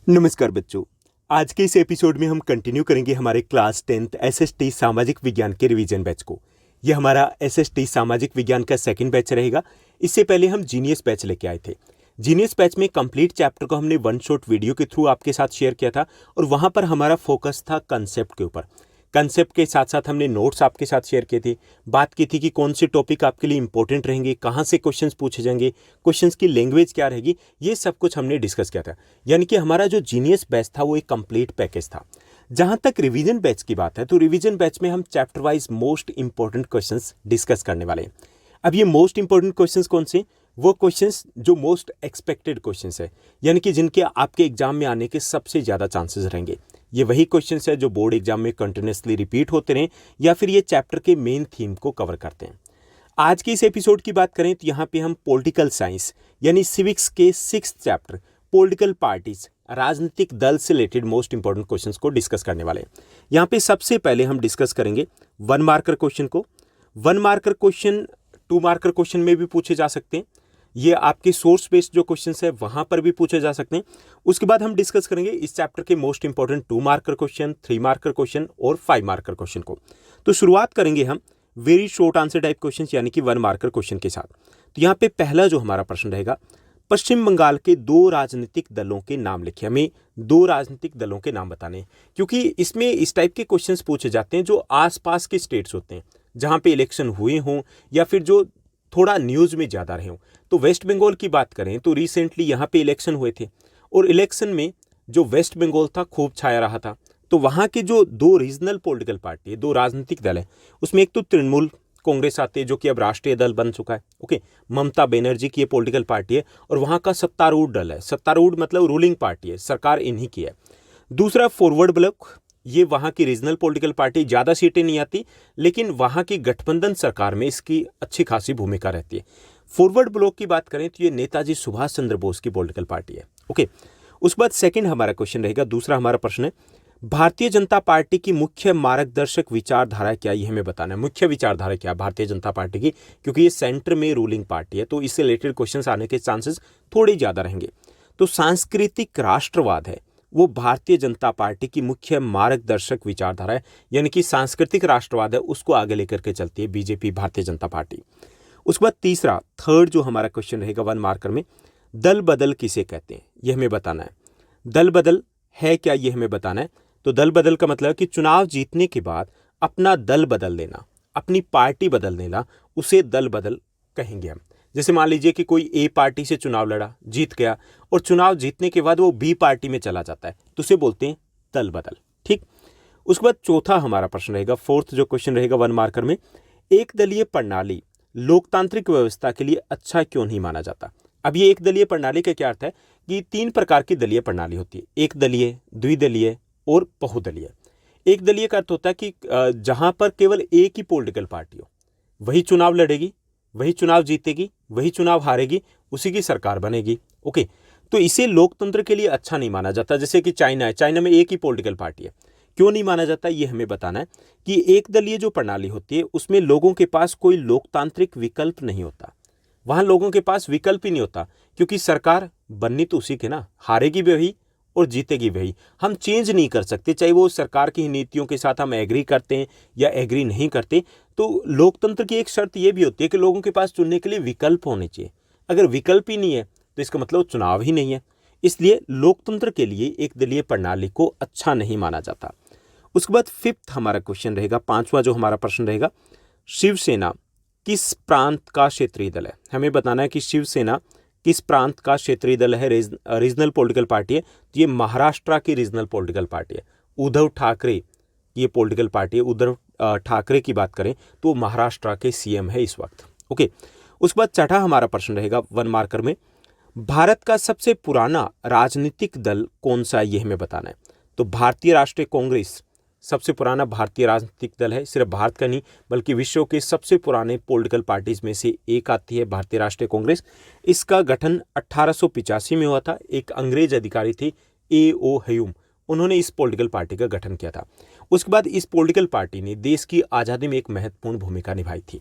नमस्कार बच्चों। आज के इस एपिसोड में हम कंटिन्यू करेंगे हमारे क्लास 10th एसएसटी सामाजिक विज्ञान के रिवीजन बैच को। यह हमारा एसएसटी सामाजिक विज्ञान का सेकंड बैच रहेगा। इससे पहले हम जीनियस बैच लेके आए थे। जीनियस बैच में कंप्लीट चैप्टर को हमने वन शॉट वीडियो के थ्रू आपके साथ शेयर किया था और वहां पर हमारा फोकस था कंसेप्ट के ऊपर। कंसेप्ट के साथ साथ हमने नोट्स आपके साथ शेयर किए थे, बात की थी कि कौन से टॉपिक आपके लिए इंपॉर्टेंट रहेंगे, कहाँ से क्वेश्चंस पूछे जाएंगे, क्वेश्चंस की लैंग्वेज क्या रहेगी, ये सब कुछ हमने डिस्कस किया था। यानी कि हमारा जो जीनियस बैच था वो एक कंप्लीट पैकेज था। जहाँ तक रिवीजन बैच की बात है तो रिवीजन बैच में हम chapter wise most important questions discuss करने वाले हैं। अब ये मोस्ट इंपॉर्टेंट क्वेश्चंस कौन से? वो क्वेश्चंस जो मोस्ट एक्सपेक्टेड क्वेश्चंस है, यानी कि जिनके आपके एग्जाम में आने के सबसे ज़्यादा चांसेस रहेंगे। ये वही क्वेश्चंस है जो बोर्ड एग्जाम में कंटिन्यूसली रिपीट होते रहे या फिर ये चैप्टर के मेन थीम को कवर करते हैं। आज के इस एपिसोड की बात करें तो यहाँ पे हम पॉलिटिकल साइंस यानी सिविक्स के 6th चैप्टर पॉलिटिकल पार्टीज, राजनीतिक दल से रिलेटेड मोस्ट इंपॉर्टेंट क्वेश्चंस को डिस्कस करने वाले हैं। यहाँ पे सबसे पहले हम डिस्कस करेंगे 1 मार्कर क्वेश्चन को। 1 मार्कर क्वेश्चन 2 मार्कर क्वेश्चन में भी पूछे जा सकते हैं। ये आपके सोर्स बेस्ड जो क्वेश्चंस है वहां पर भी पूछे जा सकते हैं। उसके बाद हम डिस्कस करेंगे इस चैप्टर के most important 2 marker question, 3 marker question और 5 मार्कर क्वेश्चन को। तो शुरुआत करेंगे हम very short answer type question यानी कि 1 मार्कर क्वेश्चन के साथ। तो यहाँ पे पहला जो हमारा प्रश्न रहेगा, पश्चिम बंगाल के 2 राजनीतिक दलों के नाम लिखिए। हमें 2 राजनीतिक दलों के नाम बताने हैं, क्योंकि इसमें इस टाइप के क्वेश्चंस पूछे जाते हैं जो आसपास के स्टेट्स होते हैं, जहां पे इलेक्शन हुए हों या फिर जो थोड़ा न्यूज़ में ज़्यादा रहे हों। तो वेस्ट बंगाल की बात करें तो रिसेंटली यहाँ पे इलेक्शन हुए थे और इलेक्शन में जो वेस्ट बंगाल था खूब छाया रहा था। तो वहाँ के जो 2 रीजनल पॉलिटिकल पार्टी है, 2 राजनीतिक दल है, उसमें एक तो तृणमूल कांग्रेस आते हैं जो कि अब राष्ट्रीय दल बन चुका है। ओके, ममता बनर्जी की ये पॉलिटिकल पार्टी है और वहाँ का सत्तारूढ़ दल है। सत्तारूढ़ मतलब रूलिंग पार्टी है, सरकार इन्हीं की है। दूसरा फॉरवर्ड ब्लॉक, ये वहाँ की रीजनल पॉलिटिकल पार्टी, ज़्यादा सीटें नहीं आती लेकिन वहाँ की गठबंधन सरकार में इसकी अच्छी खासी भूमिका रहती है। फॉरवर्ड ब्लॉक की बात करें तो ये नेताजी सुभाष चंद्र बोस की पॉलिटिकल पार्टी है। ओके, उसके बाद सेकंड हमारा क्वेश्चन रहेगा, दूसरा हमारा प्रश्न है, भारतीय जनता पार्टी की मुख्य मार्गदर्शक विचारधारा क्या, ये हमें बताना है। मुख्य विचारधारा क्या भारतीय जनता पार्टी की, क्योंकि ये सेंटर में रूलिंग पार्टी है तो इससे रिलेटेड क्वेश्चंस आने के चांसेस थोड़े ज़्यादा रहेंगे। तो सांस्कृतिक राष्ट्रवाद है वो भारतीय जनता पार्टी की मुख्य मार्गदर्शक विचारधारा है, यानी कि सांस्कृतिक राष्ट्रवाद है उसको आगे लेकर के चलती है बीजेपी, भारतीय जनता पार्टी। उसके बाद तीसरा, थर्ड जो हमारा क्वेश्चन रहेगा 1 मार्कर में, दल बदल किसे कहते हैं, यह हमें बताना है। दल बदल है क्या, ये हमें बताना है। तो दल बदल का मतलब कि चुनाव जीतने के बाद अपना दल बदल देना, अपनी पार्टी बदल देना, उसे दल बदल कहेंगे हम। जैसे मान लीजिए कि कोई ए पार्टी से चुनाव लड़ा, जीत गया और चुनाव जीतने के बाद वो बी पार्टी में चला जाता है तो उसे बोलते हैं दल बदल। ठीक। उसके बाद चौथा हमारा प्रश्न रहेगा, फोर्थ जो क्वेश्चन रहेगा 1 मार्कर में, एक दलीय प्रणाली लोकतांत्रिक व्यवस्था के लिए अच्छा क्यों नहीं माना जाता। अब ये एक दलीय प्रणाली का क्या अर्थ है कि 3 प्रकार की दलीय प्रणाली होती है, एक दलीय, द्विदलीय और बहुदलीय। एक दलीय का अर्थ होता है कि जहां पर केवल एक ही पॉलिटिकल पार्टी हो, वही चुनाव लड़ेगी, वही चुनाव जीतेगी, वही चुनाव हारेगी, उसी की सरकार बनेगी। ओके, तो इसे लोकतंत्र के लिए अच्छा नहीं माना जाता। जैसे कि चाइना है, चाइना में एक ही पॉलिटिकल पार्टी है, क्यों नहीं माना जाता ये हमें बताना है कि एक दलीय जो प्रणाली होती है उसमें लोगों के पास कोई लोकतांत्रिक विकल्प नहीं होता। वहां लोगों के पास विकल्प ही नहीं होता, क्योंकि सरकार बननी तो उसी के ना, हारेगी भी वही और जीतेगी वही। हम चेंज नहीं कर सकते, चाहे वो सरकार की नीतियों के साथ हम एग्री करते हैं या एग्री नहीं करते। तो लोकतंत्र की एक शर्त यह भी होती है कि लोगों के पास चुनने के लिए विकल्प होने चाहिए। अगर विकल्प ही नहीं है तो इसका मतलब चुनाव ही नहीं है। इसलिए लोकतंत्र के लिए एक दलीय प्रणाली को अच्छा नहीं माना जाता। उसके बाद 5th हमारा क्वेश्चन रहेगा, 5वां जो हमारा प्रश्न रहेगा, शिवसेना किस प्रांत का क्षेत्रीय दल है। हमें बताना है कि शिवसेना किस प्रांत का क्षेत्रीय दल है, रीजनल पॉलिटिकल पार्टी है। तो ये महाराष्ट्र की रीजनल पॉलिटिकल पार्टी है। उद्धव ठाकरे ये पॉलिटिकल पार्टी है। उद्धव ठाकरे की बात करें तो महाराष्ट्र के सीएम है इस वक्त। ओके, उसके बाद छठा हमारा प्रश्न रहेगा 1 मार्कर में, भारत का सबसे पुराना राजनीतिक दल कौन सा है, ये हमें बताना है। तो भारतीय राष्ट्रीय कांग्रेस सबसे पुराना भारतीय राजनीतिक दल है। सिर्फ भारत का नहीं बल्कि विश्व के सबसे पुराने पॉलिटिकल पार्टीज में से एक आती है भारतीय राष्ट्रीय कांग्रेस। इसका गठन 1885 में हुआ था। एक अंग्रेज अधिकारी थे A.O. ह्यूम, उन्होंने इस पॉलिटिकल पार्टी का गठन किया था। उसके बाद इस पॉलिटिकल पार्टी ने देश की आज़ादी में एक महत्वपूर्ण भूमिका निभाई थी।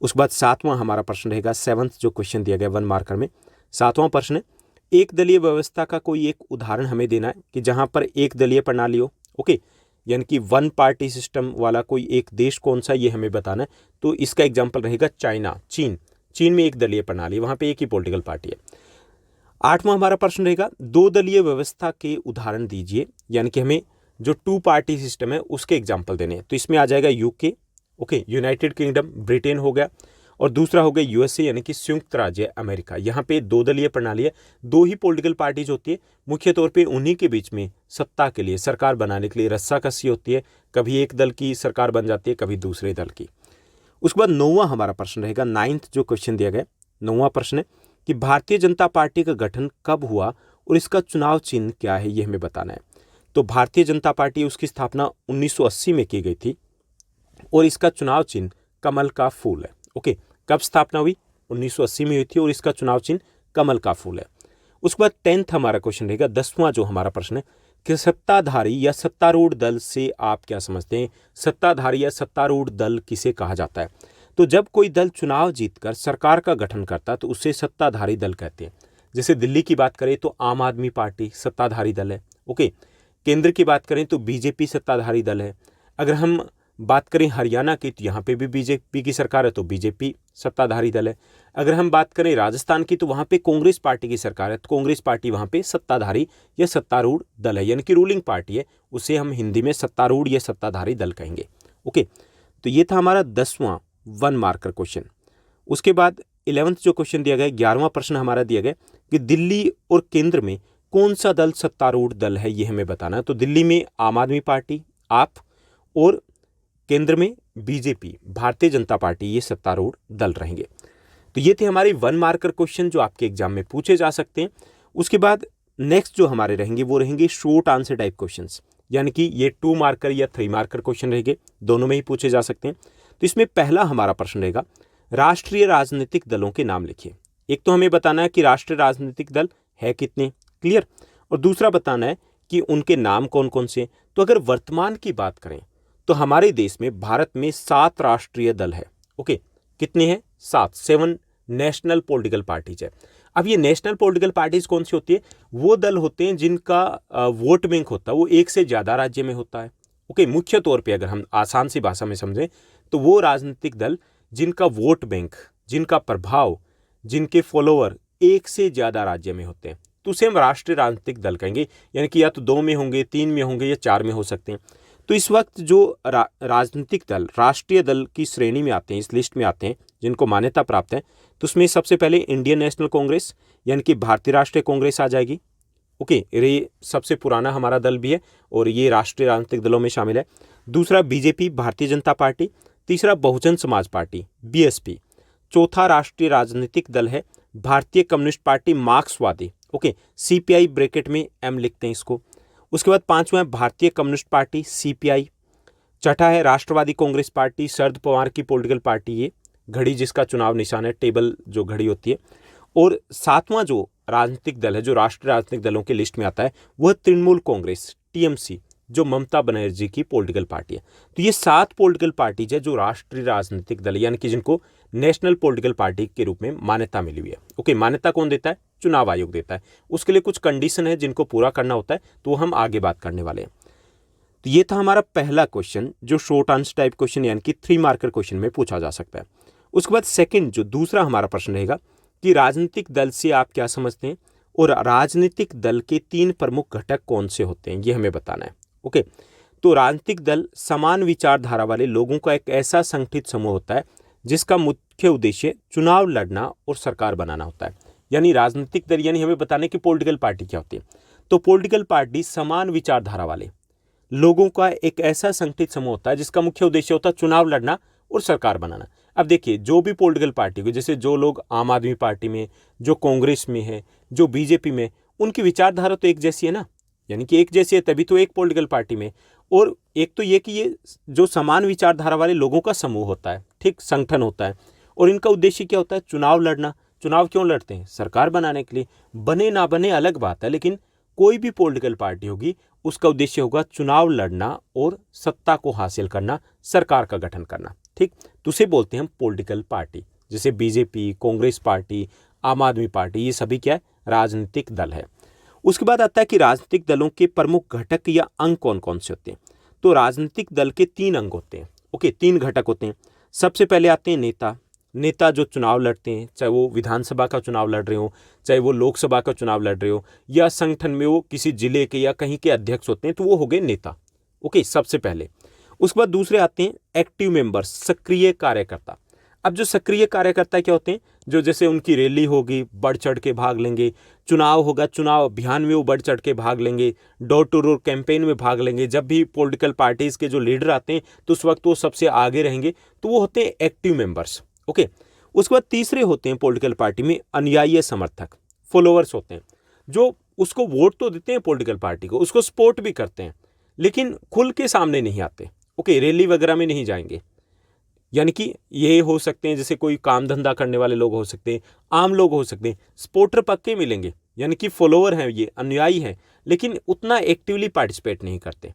उसके बाद 7वां हमारा प्रश्न रहेगा, 7th जो क्वेश्चन दिया गया 1 मार्कर में, 7वां प्रश्न, एक दलीय व्यवस्था का कोई एक उदाहरण हमें देना है कि जहां पर एक दलीय प्रणाली हो, ओके, यानी कि वन पार्टी सिस्टम वाला कोई एक देश कौन सा, ये हमें बताना है। तो इसका एग्जाम्पल रहेगा चाइना, चीन। चीन में एक दलीय प्रणाली, वहां पे एक ही पॉलिटिकल पार्टी है। 8वां हमारा प्रश्न रहेगा, दो दलीय व्यवस्था के उदाहरण दीजिए, यानी कि हमें जो टू पार्टी सिस्टम है उसके एग्जाम्पल देने हैं। तो इसमें आ जाएगा UK, okay, United kingdom, Britain हो गया, और दूसरा हो गया यूएसए यानी कि संयुक्त राज्य अमेरिका। यहाँ पे दो दलीय प्रणाली है, दो ही पॉलिटिकल पार्टीज होती है, मुख्य तौर पे उन्हीं के बीच में सत्ता के लिए, सरकार बनाने के लिए रस्साकसी होती है। कभी एक दल की सरकार बन जाती है, कभी दूसरे दल की। उसके बाद 9वां हमारा प्रश्न रहेगा, 9th जो क्वेश्चन दिया गया, 9वां प्रश्न है कि भारतीय जनता पार्टी का गठन कब हुआ और इसका चुनाव चिन्ह क्या है, ये हमें बताना है। तो भारतीय जनता पार्टी, उसकी स्थापना 1980 में की गई थी और इसका चुनाव चिन्ह कमल का फूल है। ओके, कब स्थापना हुई? 1980 में हुई थी और इसका चुनाव चिन्ह कमल का फूल है। उसके बाद 10th हमारा क्वेश्चन रहेगा, 10वां जो हमारा प्रश्न है कि सत्ताधारी या सत्तारूढ़ दल से आप क्या समझते हैं? सत्ताधारी या सत्तारूढ़ दल किसे कहा जाता है? तो जब कोई दल चुनाव जीतकर सरकार का गठन करता है तो उसे सत्ताधारी दल कहते हैं। जैसे दिल्ली की बात करें तो आम आदमी पार्टी सत्ताधारी दल है। ओके, केंद्र की बात करें तो बीजेपी सत्ताधारी दल है। अगर हम बात करें हरियाणा की तो यहाँ पे भी बीजेपी की सरकार है तो बीजेपी सत्ताधारी दल है। अगर हम बात करें राजस्थान की तो वहाँ पे कांग्रेस पार्टी की सरकार है तो कांग्रेस पार्टी वहाँ पे सत्ताधारी या सत्तारूढ़ दल है, यानी कि रूलिंग पार्टी है, उसे हम हिंदी में सत्तारूढ़ या सत्ताधारी दल कहेंगे। ओके, तो ये था हमारा 10वां 1 मार्कर क्वेश्चन। उसके बाद 11th जो क्वेश्चन दिया गया, 11वां प्रश्न हमारा दिया गया कि दिल्ली और केंद्र में कौन सा दल सत्तारूढ़ दल है, ये हमें बताना है। तो दिल्ली में आम आदमी पार्टी, आप, और केंद्र में बीजेपी, भारतीय जनता पार्टी, ये सत्तारूढ़ दल रहेंगे। तो ये थे हमारे 1 मार्कर क्वेश्चन जो आपके एग्जाम में पूछे जा सकते हैं। उसके बाद नेक्स्ट जो हमारे रहेंगे वो रहेंगे शॉर्ट आंसर टाइप क्वेश्चंस, यानी कि ये 2 मार्कर या 3 मार्कर क्वेश्चन रहेंगे, दोनों में ही पूछे जा सकते हैं। तो इसमें पहला हमारा प्रश्न रहेगा, राष्ट्रीय राजनीतिक दलों के नाम लिखिए। एक तो हमें बताना है कि राष्ट्रीय राजनीतिक दल है कितने, क्लियर, और दूसरा बताना है कि उनके नाम कौन कौन से। तो अगर वर्तमान की बात करें तो हमारे देश में, भारत में 7 राष्ट्रीय दल है। ओके, कितने हैं? 7 नेशनल पॉलिटिकल पार्टीज है। अब ये नेशनल पॉलिटिकल पार्टीज कौन सी होती है? वो दल होते हैं जिनका वोट बैंक होता है वो एक से ज़्यादा राज्य में होता है। ओके, मुख्य तौर पे अगर हम आसान सी भाषा में समझें तो वो राजनीतिक दल जिनका वोट बैंक, जिनका प्रभाव, जिनके फॉलोअर एक से ज़्यादा राज्य में होते हैं, तो उसे हम राष्ट्रीय राजनीतिक दल कहेंगे। यानी कि या तो 2 में होंगे, 3 में होंगे या 4 में हो सकते हैं। तो इस वक्त जो राजनीतिक दल राष्ट्रीय दल की श्रेणी में आते हैं, इस लिस्ट में आते हैं जिनको मान्यता प्राप्त है, तो उसमें सबसे पहले इंडियन नेशनल कांग्रेस यानी कि भारतीय राष्ट्रीय कांग्रेस आ जाएगी। ओके, ये सबसे पुराना हमारा दल भी है और ये राष्ट्रीय राजनीतिक दलों में शामिल है। दूसरा बीजेपी, भारतीय जनता पार्टी। तीसरा बहुजन समाज पार्टी, बीएसपी। चौथा राष्ट्रीय राजनीतिक दल है भारतीय कम्युनिस्ट पार्टी, मार्क्सवादी। ओके, सीपीआई ब्रैकेट में एम लिखते हैं इसको। उसके बाद 5वां है भारतीय कम्युनिस्ट पार्टी, सीपीआई। छठा है राष्ट्रवादी कांग्रेस पार्टी, शरद पवार की पॉलिटिकल पार्टी, ये घड़ी जिसका चुनाव निशान है, टेबल जो घड़ी होती है। और 7वां जो राजनीतिक दल है जो राष्ट्रीय राजनीतिक दलों के लिस्ट में आता है वह तृणमूल कांग्रेस, टीएमसी, जो ममता बनर्जी की पॉलिटिकल पार्टी है। तो ये 7 पॉलिटिकल पार्टीज है जो राष्ट्रीय राजनीतिक दल यानी कि जिनको नेशनल पॉलिटिकल पार्टी के रूप में मान्यता मिली हुई है। ओके, मान्यता कौन देता है? चुनाव आयोग देता है। उसके लिए कुछ कंडीशन है जिनको पूरा करना होता है, तो हम आगे बात करने वाले हैं। तो ये था हमारा पहला क्वेश्चन जो शॉर्ट आंसर टाइप क्वेश्चन यानी कि 3 मार्कर क्वेश्चन में पूछा जा सकता है। उसके बाद सेकंड जो दूसरा हमारा प्रश्न रहेगा कि राजनीतिक दल से आप क्या समझते हैं और राजनीतिक दल के 3 प्रमुख घटक कौन से होते हैं, ये हमें बताना है। ओके, तो राजनीतिक दल समान विचारधारा वाले लोगों का एक ऐसा संगठित समूह होता है जिसका मुख्य उद्देश्य चुनाव लड़ना और सरकार बनाना होता है। यानी राजनीतिक दल यानी हमें बताने की पॉलिटिकल पार्टी क्या होती है। तो पॉलिटिकल पार्टी समान विचारधारा वाले लोगों का एक ऐसा संगठित समूह होता है जिसका मुख्य उद्देश्य होता है चुनाव लड़ना और सरकार बनाना। अब देखिए, जो भी पॉलिटिकल पार्टी को, जैसे जो लोग आम आदमी पार्टी में, जो कांग्रेस में है, जो बीजेपी में, उनकी विचारधारा तो एक जैसी है ना, यानी कि एक जैसी है तभी तो एक पॉलिटिकल पार्टी में। और एक तो ये कि ये जो समान विचारधारा वाले लोगों का समूह होता है, ठीक, संगठन होता है, और इनका उद्देश्य क्या होता है? चुनाव लड़ना। चुनाव क्यों लड़ते हैं? सरकार बनाने के लिए। बने ना बने अलग बात है, लेकिन कोई भी पॉलिटिकल पार्टी होगी उसका उद्देश्य होगा चुनाव लड़ना और सत्ता को हासिल करना, सरकार का गठन करना, ठीक। तो उसे बोलते हैं हम पॉलिटिकल पार्टी। जैसे बीजेपी, कांग्रेस पार्टी, आम आदमी पार्टी, ये सभी क्या है? राजनीतिक दल है। उसके बाद आता है कि राजनीतिक दलों के प्रमुख घटक या अंग कौन कौन से होते हैं। तो राजनीतिक दल के 3 अंग होते हैं। ओके, 3 घटक होते हैं। सबसे पहले आते हैं नेता। नेता जो चुनाव लड़ते हैं, चाहे वो विधानसभा का चुनाव लड़ रहे हो, चाहे वो लोकसभा का चुनाव लड़ रहे हो, या संगठन में वो किसी जिले के या कहीं के अध्यक्ष होते हैं, तो वो हो गए नेता। ओके, सबसे पहले। उसके बाद दूसरे आते हैं एक्टिव मेंबर्स, सक्रिय कार्यकर्ता। अब जो सक्रिय कार्यकर्ता क्या होते हैं, जो जैसे उनकी रैली होगी बढ़ चढ़ के भाग लेंगे, चुनाव होगा चुनाव अभियान में वो बढ़ चढ़ के भाग लेंगे, डोर टू डोर कैंपेन में भाग लेंगे, जब भी पॉलिटिकल पार्टीज के जो लीडर आते हैं तो उस वक्त वो सबसे आगे रहेंगे, तो वो होते हैं एक्टिव मेंबर्स। ओके, उसके बाद तीसरे होते हैं पॉलिटिकल पार्टी में अनुयायी समर्थक, फॉलोअर्स होते हैं, जो उसको वोट तो देते हैं पॉलिटिकल पार्टी को, उसको सपोर्ट भी करते हैं, लेकिन खुल के सामने नहीं आते। ओके, रैली वगैरह में नहीं जाएंगे। यानी कि ये हो सकते हैं जैसे कोई काम धंधा करने वाले लोग हो सकते हैं, आम लोग हो सकते हैं, सपोर्टर पक्के मिलेंगे, यानी कि फॉलोअर हैं, ये अनुयायी हैं, लेकिन उतना एक्टिवली पार्टिसिपेट नहीं करते।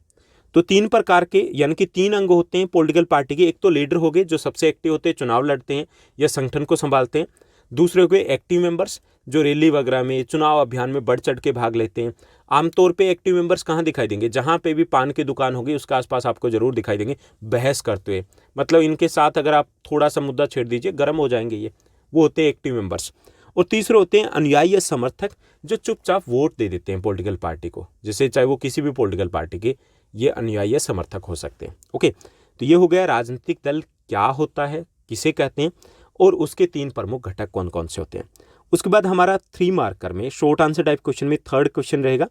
तो 3 प्रकार के यानी कि 3 अंग होते हैं पॉलिटिकल पार्टी के। एक तो लीडर हो गए जो सबसे एक्टिव होते हैं, चुनाव लड़ते हैं या संगठन को संभालते हैं। दूसरे हो गए एक्टिव मेंबर्स, जो रैली वगैरह में चुनाव अभियान में बढ़ चढ़ के भाग लेते हैं। आमतौर पे एक्टिव मेंबर्स कहाँ दिखाई देंगे, जहाँ पे भी पान की दुकान होगी उसके आसपास आपको जरूर दिखाई देंगे बहस करते हुए। मतलब इनके साथ अगर आप थोड़ा सा मुद्दा छेड़ दीजिए गर्म हो जाएंगे ये, वो होते हैं एक्टिव मेंबर्स। और तीसरे होते हैं अनुयायी या समर्थक, जो चुपचाप वोट दे देते हैं पॉलिटिकल पार्टी को, जैसे चाहे वो किसी भी पॉलिटिकल पार्टी के, ये अनुयायी या समर्थक हो सकते हैं। ओके, तो ये हो गया राजनीतिक दल क्या होता है, किसे कहते हैं, और उसके 3 प्रमुख घटक कौन कौन से होते हैं। उसके बाद हमारा 3 मार्कर में शॉर्ट आंसर टाइप क्वेश्चन में थर्ड क्वेश्चन रहेगा।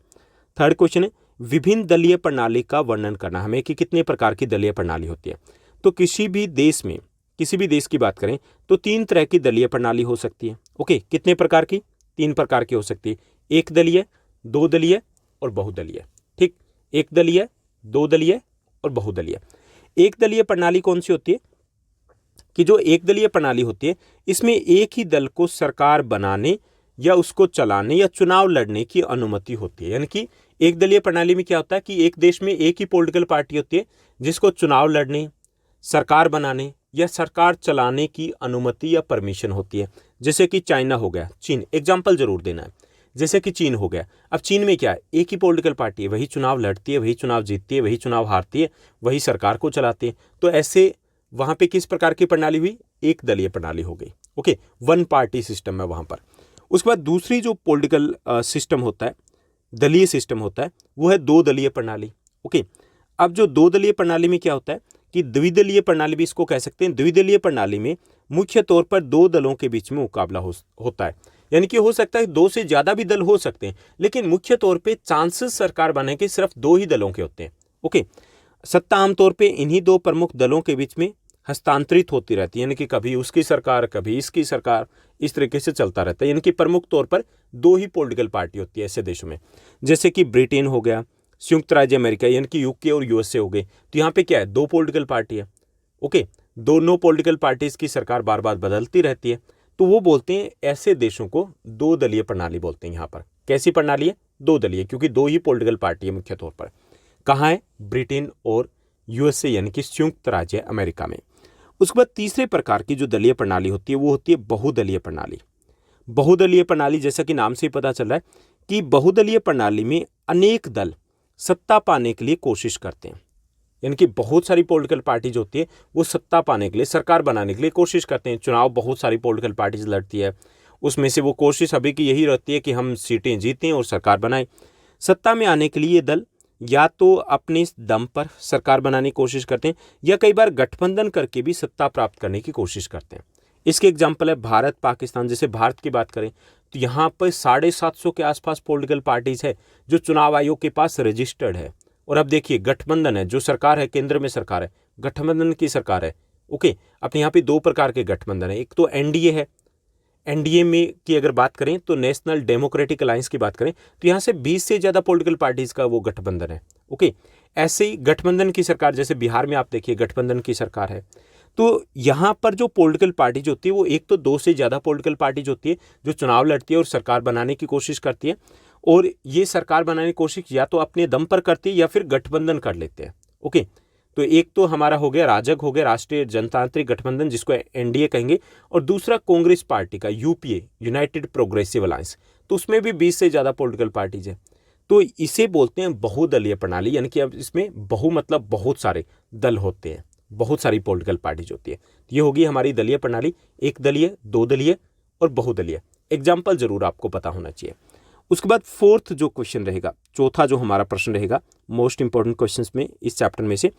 थर्ड क्वेश्चन है विभिन्न दलीय प्रणाली का वर्णन करना, हमें कि कितने प्रकार की दलीय प्रणाली होती है। तो किसी भी देश में, किसी भी देश की बात करें तो 3 तरह की दलीय प्रणाली हो सकती है। ओके, कितने प्रकार की? 3 प्रकार की हो सकती है, एक दलीय, 2 दलीय और बहुदलीय। ठीक, एक दलीय, 2 दलीय और बहुदलीय। एक दलीय प्रणाली कौन सी होती है कि जो एक दलीय प्रणाली होती है इसमें एक ही दल को सरकार बनाने या उसको चलाने या चुनाव लड़ने की अनुमति होती है। यानी कि एक दलीय प्रणाली में क्या होता है कि एक देश में एक ही पॉलिटिकल पार्टी होती है जिसको चुनाव लड़ने, सरकार बनाने या सरकार चलाने की अनुमति या परमिशन होती है। जैसे कि चाइना हो गया, चीन, एग्जाम्पल जरूर देना है। जैसे कि चीन हो गया, अब चीन में क्या है, एक ही पॉलिटिकल पार्टी है, वही चुनाव लड़ती है, वही चुनाव जीतती है, वही चुनाव हारती है, वही सरकार को चलाती है। तो ऐसे वहां पे किस प्रकार की प्रणाली हुई? एक दलीय प्रणाली हो गई। ओके, वन पार्टी सिस्टम है वहां पर। उसके बाद दूसरी जो पॉलिटिकल सिस्टम होता है, दलीय सिस्टम होता है, वो है 2 दलीय प्रणाली। ओके, अब जो 2 दलीय प्रणाली में क्या होता है कि द्विदलीय प्रणाली भी इसको कह सकते हैं। द्विदलीय प्रणाली में मुख्य तौर पर 2 दलों के बीच में मुकाबला होता है। यानी कि हो सकता है 2 से ज्यादा भी दल हो सकते हैं, लेकिन मुख्य तौर पे चांसेस सरकार बनने के सिर्फ 2 ही दलों के होते हैं। ओके, सत्ता आमतौर पे इन्हीं 2 प्रमुख दलों के बीच में हस्तांतरित होती रहती है, यानी कि कभी उसकी सरकार कभी इसकी सरकार, इस तरीके से चलता रहता है। यानी कि प्रमुख तौर पर 2 ही पॉलिटिकल पार्टी होती है ऐसे देशों में, जैसे कि ब्रिटेन हो गया, संयुक्त राज्य अमेरिका यानी कि यूके और यूएसए हो गए। तो यहाँ पे क्या है, 2 पॉलिटिकल पार्टी है। ओके, दोनों पॉलिटिकल पार्टीज की सरकार बार बार बदलती रहती है, तो वो बोलते हैं ऐसे देशों को 2 दलीय प्रणाली बोलते हैं। यहाँ पर कैसी प्रणाली है? 2 दलीय, क्योंकि 2 ही पॉलिटिकल पार्टी है मुख्य तौर पर। कहाँ है? ब्रिटेन और यूएसए यानी कि संयुक्त राज्य अमेरिका में। उसके बाद तीसरे प्रकार की जो दलीय प्रणाली होती है वो होती है बहुदलीय प्रणाली। बहुदलीय प्रणाली, जैसा कि नाम से ही पता चल रहा है कि बहुदलीय प्रणाली में अनेक दल सत्ता पाने के लिए कोशिश करते हैं। यानी कि बहुत सारी पॉलिटिकल पार्टी जो होती है वो सत्ता पाने के लिए, सरकार बनाने के लिए कोशिश करते हैं। चुनाव बहुत सारी पॉलिटिकल पार्टीज लड़ती है, उसमें से वो कोशिश अभी की यही रहती है कि हम सीटें जीतें और सरकार बनाएं। सत्ता में आने के लिए ये दल या तो अपने दम पर सरकार बनाने की कोशिश करते हैं या कई बार गठबंधन करके भी सत्ता प्राप्त करने की कोशिश करते हैं। इसके एग्जाम्पल है भारत, पाकिस्तान। जैसे भारत की बात करें तो यहाँ पर 750 के आसपास पॉलिटिकल पार्टीज है जो चुनाव आयोग के पास रजिस्टर्ड है। और अब देखिए गठबंधन है, जो सरकार है, केंद्र में सरकार है, गठबंधन की सरकार है। ओके, अपने यहाँ पे 2 प्रकार के गठबंधन है। एक तो एनडीए है, एनडीए में की अगर बात करें तो नेशनल डेमोक्रेटिक अलायंस की बात करें तो यहाँ से 20 से ज़्यादा पॉलिटिकल पार्टीज का वो गठबंधन है। ओके, ऐसे ही गठबंधन की सरकार, जैसे बिहार में आप देखिए गठबंधन की सरकार है। तो यहाँ पर जो पॉलिटिकल पार्टी जो होती है वो एक तो 2 से ज़्यादा पॉलिटिकल पार्टी जो होती है जो चुनाव लड़ती है और सरकार बनाने की कोशिश करती है, और ये सरकार बनाने की कोशिश या तो अपने दम पर करती है या फिर गठबंधन कर लेते हैं। ओके, तो एक तो हमारा हो गया राजग, हो गया राष्ट्रीय जनतांत्रिक गठबंधन जिसको एनडीए कहेंगे, और दूसरा कांग्रेस पार्टी का यूपीए, यूनाइटेड प्रोग्रेसिव अलायंस। तो उसमें भी 20 से ज़्यादा पॉलिटिकल पार्टीज है। तो इसे बोलते हैं बहुदलीय प्रणाली, यानी कि अब इसमें बहु मतलब बहुत सारे दल होते हैं, बहुत सारी पॉलिटिकल पार्टीज होती है। तो ये होगी हमारी दलीय प्रणाली, एक दलीय, दो दलीय और बहुदलीय। एग्जाम्पल जरूर आपको पता होना चाहिए। उसके बाद फोर्थ जो क्वेश्चन रहेगा, चौथा जो हमारा प्रश्न रहेगा मोस्ट इंपॉर्टेंट क्वेश्चंस में इस चैप्टर में से,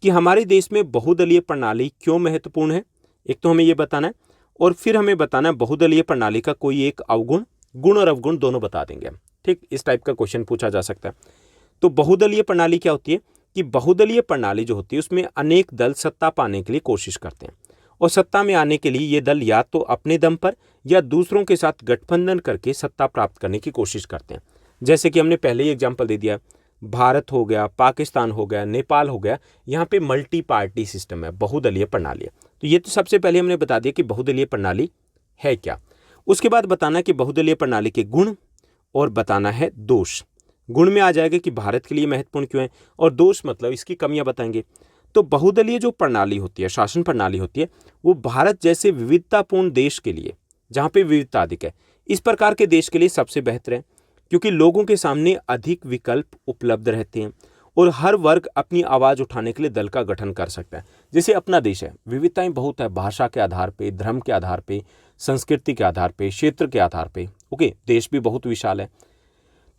कि हमारे देश में बहुदलीय प्रणाली क्यों महत्वपूर्ण है। एक तो हमें ये बताना है और फिर हमें बताना है बहुदलीय प्रणाली का कोई एक अवगुण, गुण और अवगुण दोनों बता देंगे हम। ठीक, इस टाइप का क्वेश्चन पूछा जा सकता है। तो बहुदलीय प्रणाली क्या होती है कि बहुदलीय प्रणाली जो होती है उसमें अनेक दल सत्ता पाने के लिए कोशिश करते हैं और सत्ता में आने के लिए ये दल या तो अपने दम पर या दूसरों के साथ गठबंधन करके सत्ता प्राप्त करने की कोशिश करते हैं। जैसे कि हमने पहले ही एग्जाम्पल दे दिया, भारत हो गया, पाकिस्तान हो गया, नेपाल हो गया, यहाँ पे मल्टी पार्टी सिस्टम है, बहुदलीय प्रणाली है। तो ये तो सबसे पहले हमने बता दिया कि बहुदलीय प्रणाली है क्या। उसके बाद बताना कि बहुदलीय प्रणाली के गुण और बताना है दोष। गुण में आ जाएगा कि भारत के लिए महत्वपूर्ण क्यों है, और दोष मतलब इसकी कमियां बताएंगे। तो बहुदलीय जो प्रणाली होती है, शासन प्रणाली होती है, वो भारत जैसे विविधतापूर्ण देश के लिए, जहाँ पे विविधता अधिक है, इस प्रकार के देश के लिए सबसे बेहतर है, क्योंकि लोगों के सामने अधिक विकल्प उपलब्ध रहते हैं और हर वर्ग अपनी आवाज़ उठाने के लिए दल का गठन कर सकता है। जैसे अपना देश है, विविधताएं बहुत है, भाषा के आधार पे, धर्म के आधार पे, संस्कृति के आधार पे, क्षेत्र के आधार पे। ओके, देश भी बहुत विशाल है।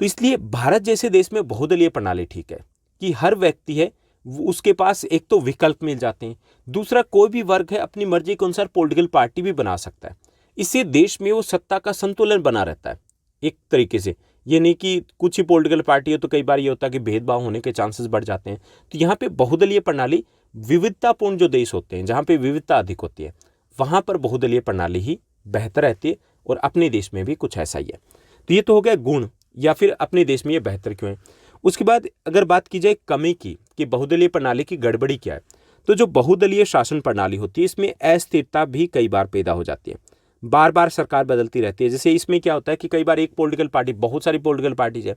तो इसलिए भारत जैसे देश में बहुदलीय प्रणाली ठीक है कि हर व्यक्ति है उसके पास एक तो विकल्प मिल जाते हैं, दूसरा कोई भी वर्ग है अपनी मर्जी के अनुसार पॉलिटिकल पार्टी भी बना सकता है। इससे देश में वो सत्ता का संतुलन बना रहता है एक तरीके से। ये नहीं कि कुछ ही पॉलिटिकल पार्टी है तो कई बार ये होता है कि भेदभाव होने के चांसेस बढ़ जाते हैं। तो यहाँ पे बहुदलीय प्रणाली, विविधतापूर्ण जो देश होते हैं जहाँ पे विविधता अधिक होती है, वहाँ पर बहुदलीय प्रणाली ही बेहतर रहती है, और अपने देश में भी कुछ ऐसा ही है। तो ये तो हो गया गुण, या फिर अपने देश में ये बेहतर क्यों है। उसके बाद अगर बात की जाए कमी की कि बहुदलीय प्रणाली की गड़बड़ी क्या है, तो जो बहुदलीय शासन प्रणाली होती है इसमें अस्थिरता भी कई बार पैदा हो जाती है, बार बार सरकार बदलती रहती है। जैसे इसमें क्या होता है कि कई बार एक पॉलिटिकल पार्टी, बहुत सारी पॉलिटिकल पार्टीज है,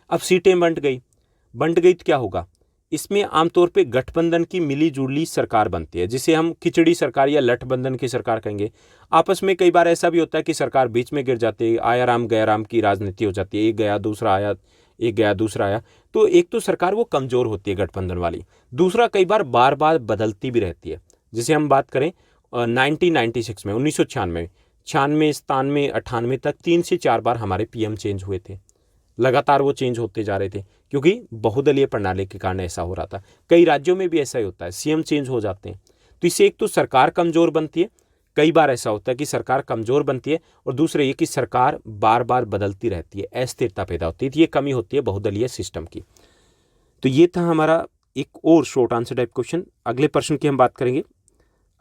अब सीटें बंट गई तो क्या होगा, इसमें आमतौर पे गठबंधन की मिली जुली सरकार बनती है, जिसे हम खिचड़ी सरकार या लठबंधन की सरकार कहेंगे। आपस में कई बार ऐसा भी होता है कि सरकार बीच में गिर जाती है, आया राम गया राम की राजनीति हो जाती है, एक गया दूसरा आया, एक गया दूसरा आया। तो एक तो सरकार वो कमजोर होती है गठबंधन वाली, दूसरा कई बार बार बार बदलती भी रहती है। जैसे हम बात करें 1996 में, 1996, 96, 97, 98 तक 3 से 4 बार हमारे पीएम चेंज हुए थे, लगातार वो चेंज होते जा रहे थे, क्योंकि बहुदलीय प्रणाली के कारण ऐसा हो रहा था। कई राज्यों में भी ऐसा ही होता है, सीएम चेंज हो जाते हैं। तो इससे एक तो सरकार कमजोर बनती है, कई बार ऐसा होता है कि सरकार कमजोर बनती है, और दूसरे ये कि सरकार बार बार बदलती रहती है, अस्थिरता पैदा होती है। तो ये कमी होती है बहुदलीय सिस्टम की। तो ये था हमारा एक और शॉर्ट आंसर टाइप क्वेश्चन। अगले प्रश्न की हम बात करेंगे।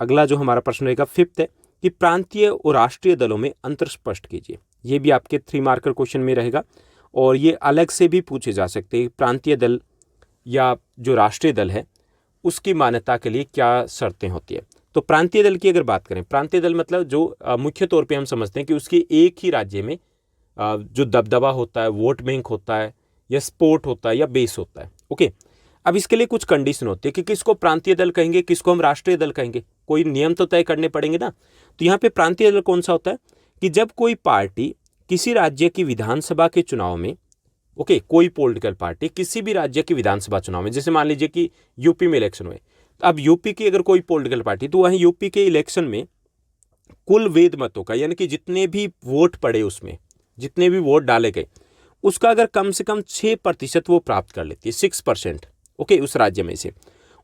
अगला जो हमारा प्रश्न रहेगा फिफ्थ है कि प्रांतीय और राष्ट्रीय दलों में अंतर स्पष्ट कीजिए। ये भी आपके 3 मार्कर क्वेश्चन में रहेगा, और ये अलग से भी पूछे जा सकते हैं। प्रांतीय दल या जो राष्ट्रीय दल है उसकी मान्यता के लिए क्या शर्तें होती है। तो प्रांतीय दल की अगर बात करें, प्रांतीय दल मतलब जो मुख्य तौर पे हम समझते हैं कि उसके एक ही राज्य में जो दबदबा होता है, वोट बैंक होता है, या सपोर्ट होता है, या बेस होता है। ओके, अब इसके लिए कुछ कंडीशन होती है कि किसको प्रांतीय दल कहेंगे, किसको हम राष्ट्रीय दल कहेंगे। कोई नियम तो तय करने पड़ेंगे ना। तो यहाँ पे प्रांतीय दल कौन सा होता है कि जब कोई पार्टी किसी राज्य की विधानसभा के चुनाव में, ओके, कोई पॉलिटिकल पार्टी किसी भी राज्य की विधानसभा चुनाव में, जैसे मान लीजिए कि यूपी में इलेक्शन हुए, तो अब यूपी की अगर कोई पॉलिटिकल पार्टी, तो वहीं यूपी के इलेक्शन में कुल वेद मतों का, यानी कि जितने भी वोट पड़े, उसमें जितने भी वोट डाले गए, उसका अगर कम से कम 6% वो प्राप्त कर लेती है, 6%, ओके, उस राज्य में से,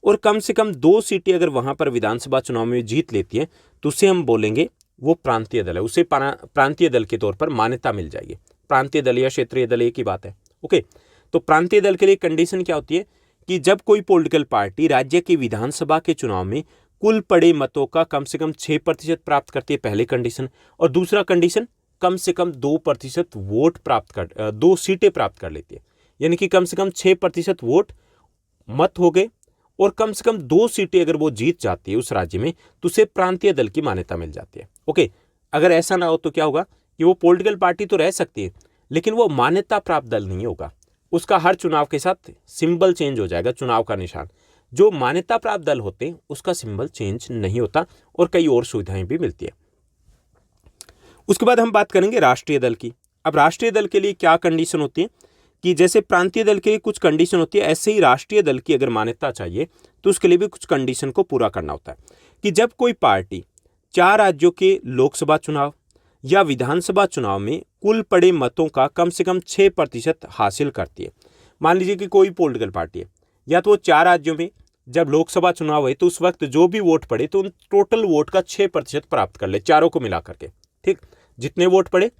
और कम से कम 2 सीटें अगर वहां पर विधानसभा चुनाव में जीत लेती है, तो उसे हम बोलेंगे वो प्रांतीय दल है, उसे प्रांतीय दल के तौर पर मान्यता मिल जाएगी। प्रांतीय दल या क्षेत्रीय दल एक ही बात है। ओके, तो प्रांतीय दल के लिए कंडीशन क्या होती है कि जब कोई पॉलिटिकल पार्टी राज्य की विधानसभा के चुनाव में कुल पड़े मतों का कम से कम 6% प्राप्त करती है, पहले कंडीशन, और दूसरा कंडीशन कम से कम 2% वोट प्राप्त कर 2 सीटें प्राप्त कर लेती है, यानी कि कम से कम 6% वोट मत हो गए, और कम से कम 2 सीटें अगर वो जीत जाती है उस राज्य में, तो उसे प्रांतीय दल की मान्यता मिल जाती है। ओके, अगर ऐसा ना हो तो क्या होगा कि वो पॉलिटिकल पार्टी तो रह सकती है, लेकिन वो मान्यता प्राप्त दल नहीं होगा। उसका हर चुनाव के साथ सिंबल चेंज हो जाएगा, चुनाव का निशान। जो मान्यता प्राप्त दल होते हैं उसका सिंबल चेंज नहीं होता, और कई और सुविधाएं भी मिलती है। उसके बाद हम बात करेंगे राष्ट्रीय दल की। अब राष्ट्रीय दल के लिए क्या कंडीशन होती है कि जैसे प्रांतीय दल के लिए कुछ कंडीशन होती है, ऐसे ही राष्ट्रीय दल की अगर मान्यता चाहिए तो उसके लिए भी कुछ कंडीशन को पूरा करना होता है कि जब कोई पार्टी 4 राज्यों के लोकसभा चुनाव या विधानसभा चुनाव में कुल पड़े मतों का कम से कम 6% हासिल करती है। मान लीजिए कि कोई पॉलिटिकल पार्टी है, या तो वो 4 राज्यों में जब लोकसभा चुनाव हुए तो उस वक्त जो भी वोट पड़े तो उन टोटल वोट का 6% प्राप्त कर ले, चारों को मिला करके। ठीक, जितने वोट पड़े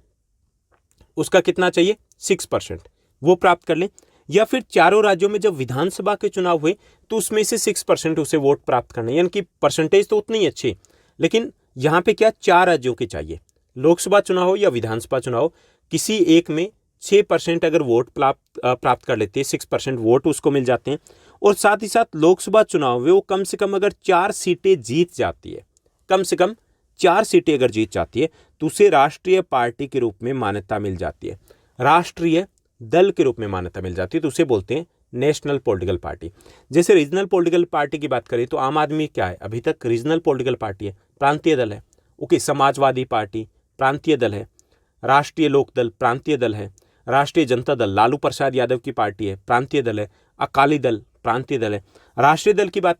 उसका कितना चाहिए, 6%, वो प्राप्त कर ले। या फिर चारों राज्यों में जब विधानसभा के चुनाव हुए तो उसमें से 6% उसे वोट प्राप्त करने, यानी कि परसेंटेज तो उतनी ही अच्छी, लेकिन यहाँ पे क्या 4 राज्यों के चाहिए, लोकसभा चुनाव हो या विधानसभा चुनाव, किसी एक में 6% अगर वोट प्राप्त कर लेते हैं, 6% वोट उसको मिल जाते हैं। और साथ ही साथ लोकसभा चुनाव में वो कम से कम अगर 4 सीटें जीत जाती है, कम से कम 4 सीटें अगर जीत जाती है तो उसे राष्ट्रीय पार्टी के रूप में मान्यता मिल जाती है, राष्ट्रीय दल के रूप में मान्यता मिल जाती है, तो उसे बोलते हैं नेशनल पॉलिटिकल पार्टी। जैसे रीजनल पॉलिटिकल पार्टी की बात करें तो आम आदमी क्या है, अभी तक रीजनल पॉलिटिकल पार्टी है, प्रांतीय दल है। ओके, समाजवादी पार्टी प्रांतीय दल है, राष्ट्रीय लोकदल प्रांतीय दल है, राष्ट्रीय जनता दल लालू प्रसाद यादव की पार्टी है, प्रांतीय दल है, अकाली दल प्रांतीय दल है। राष्ट्रीय दल की बात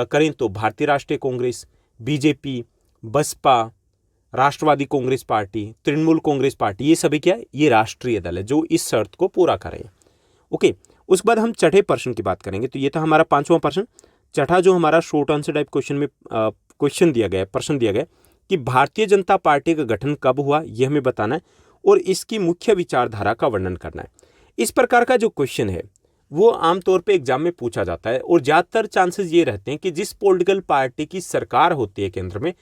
करें तो भारतीय राष्ट्रीय कांग्रेस, बीजेपी, बसपा, राष्ट्रवादी कांग्रेस पार्टी, तृणमूल कांग्रेस पार्टी, ये सभी क्या है, ये राष्ट्रीय दल है जो इस शर्त को पूरा करें। ओके, उसके बाद हम छठे प्रश्न की बात करेंगे। तो ये था हमारा 5वां प्रश्न। छठा जो हमारा शॉर्ट आंसर टाइप क्वेश्चन में क्वेश्चन दिया गया है, प्रश्न दिया गया है कि भारतीय जनता पार्टी का गठन कब हुआ, यह हमें बताना है और इसकी मुख्य विचारधारा का वर्णन करना है। इस प्रकार का जो क्वेश्चन है वो आमतौर पे एग्जाम में पूछा जाता है और ज़्यादातर चांसेस ये रहते हैं कि जिस पॉलिटिकल पार्टी की सरकार होती है केंद्र में,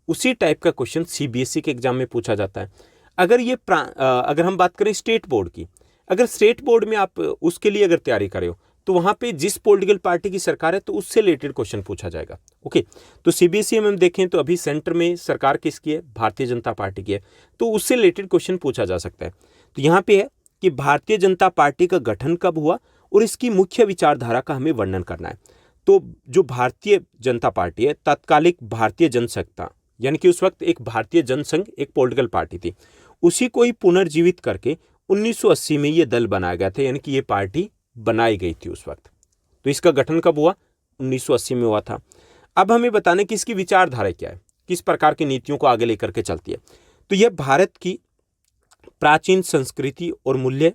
उसी टाइप का क्वेश्चन सीबीएसई के एग्जाम में पूछा जाता है। अगर हम बात करें स्टेट बोर्ड की, अगर स्टेट बोर्ड में आप उसके लिए अगर तैयारी कर रहे हो तो वहाँ पे जिस पॉलिटिकल पार्टी की सरकार है तो उससे रिलेटेड क्वेश्चन पूछा जाएगा। ओके, तो सीबीएसई में हम देखें तो अभी सेंटर में सरकार किसकी है, भारतीय जनता पार्टी की है, तो उससे रिलेटेड क्वेश्चन पूछा जा सकता है। तो यहाँ पे है कि भारतीय जनता पार्टी का गठन कब हुआ और इसकी मुख्य विचारधारा का हमें वर्णन करना है। तो जो भारतीय जनता पार्टी है, तत्कालिक भारतीय जनसत्ता, यानी कि उस वक्त एक भारतीय जनसंघ एक पॉलिटिकल पार्टी थी, उसी को ही पुनर्जीवित करके 1980 में ये दल बनाया गया था, यानी कि ये पार्टी बनाई गई थी उस वक्त। तो इसका गठन कब हुआ, 1980 में हुआ था। अब हमें बताना है कि इसकी विचारधारा क्या है, किस प्रकार की नीतियों को आगे लेकर के चलती है। तो यह भारत की प्राचीन संस्कृति और मूल्य,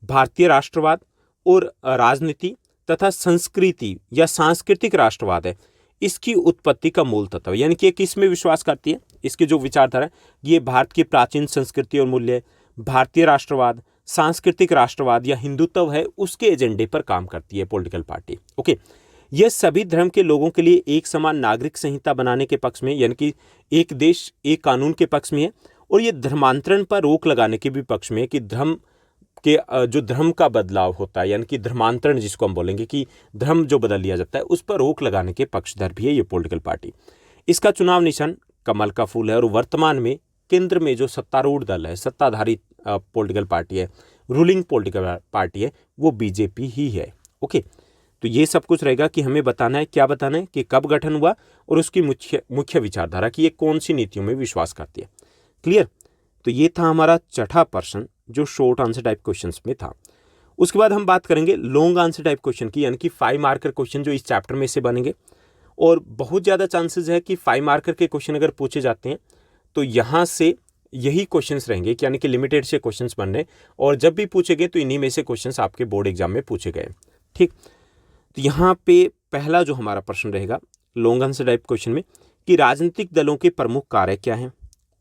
भारतीय राष्ट्रवाद और राजनीति तथा संस्कृति या सांस्कृतिक राष्ट्रवाद है, इसकी उत्पत्ति का मूल तत्व, यानी कि किस में विश्वास करती है, इसकी जो विचारधारा है ये भारत की प्राचीन संस्कृति और मूल्य, भारतीय राष्ट्रवाद, सांस्कृतिक राष्ट्रवाद या हिंदुत्व है, उसके एजेंडे पर काम करती है पॉलिटिकल पार्टी। ओके, यह सभी धर्म के लोगों के लिए एक समान नागरिक संहिता बनाने के पक्ष में, यानी कि एक देश एक कानून के पक्ष में है, और ये धर्मांतरण पर रोक लगाने के भी पक्ष में है कि धर्म का बदलाव होता है, यानी कि धर्मांतरण जिसको हम बोलेंगे कि धर्म जो बदल लिया जाता है, उस पर रोक लगाने के पक्षधर भी है ये पॉलिटिकल पार्टी। इसका चुनाव निशान कमल का फूल है और वर्तमान में केंद्र में जो सत्तारूढ़ दल है, सत्ताधारी पॉलिटिकल पार्टी है, रूलिंग पॉलिटिकल पार्टी है, वो बीजेपी ही है। ओके, तो ये सब कुछ रहेगा कि हमें बताना है, क्या बताना है कि कब गठन हुआ और उसकी मुख्य विचारधारा कि ये कौन सी नीतियों में विश्वास करती है। क्लियर? तो ये था हमारा छठा प्रश्न जो शॉर्ट आंसर टाइप क्वेश्चंस में था। उसके बाद हम बात करेंगे लॉन्ग आंसर टाइप क्वेश्चन की, यानी कि 5 मार्कर क्वेश्चन जो इस चैप्टर में से बनेंगे। और बहुत ज़्यादा चांसेस है कि 5 मार्कर के क्वेश्चन अगर पूछे जाते हैं तो यहाँ से यही क्वेश्चंस रहेंगे, यानी कि लिमिटेड से क्वेश्चंस बनने, और जब भी पूछे गए तो इन्हीं में से क्वेश्चंस आपके बोर्ड एग्जाम में पूछे गए। ठीक, तो यहाँ पे पहला जो हमारा प्रश्न रहेगा लॉन्ग आंसर टाइप क्वेश्चन में कि राजनीतिक दलों के प्रमुख कार्य क्या हैं।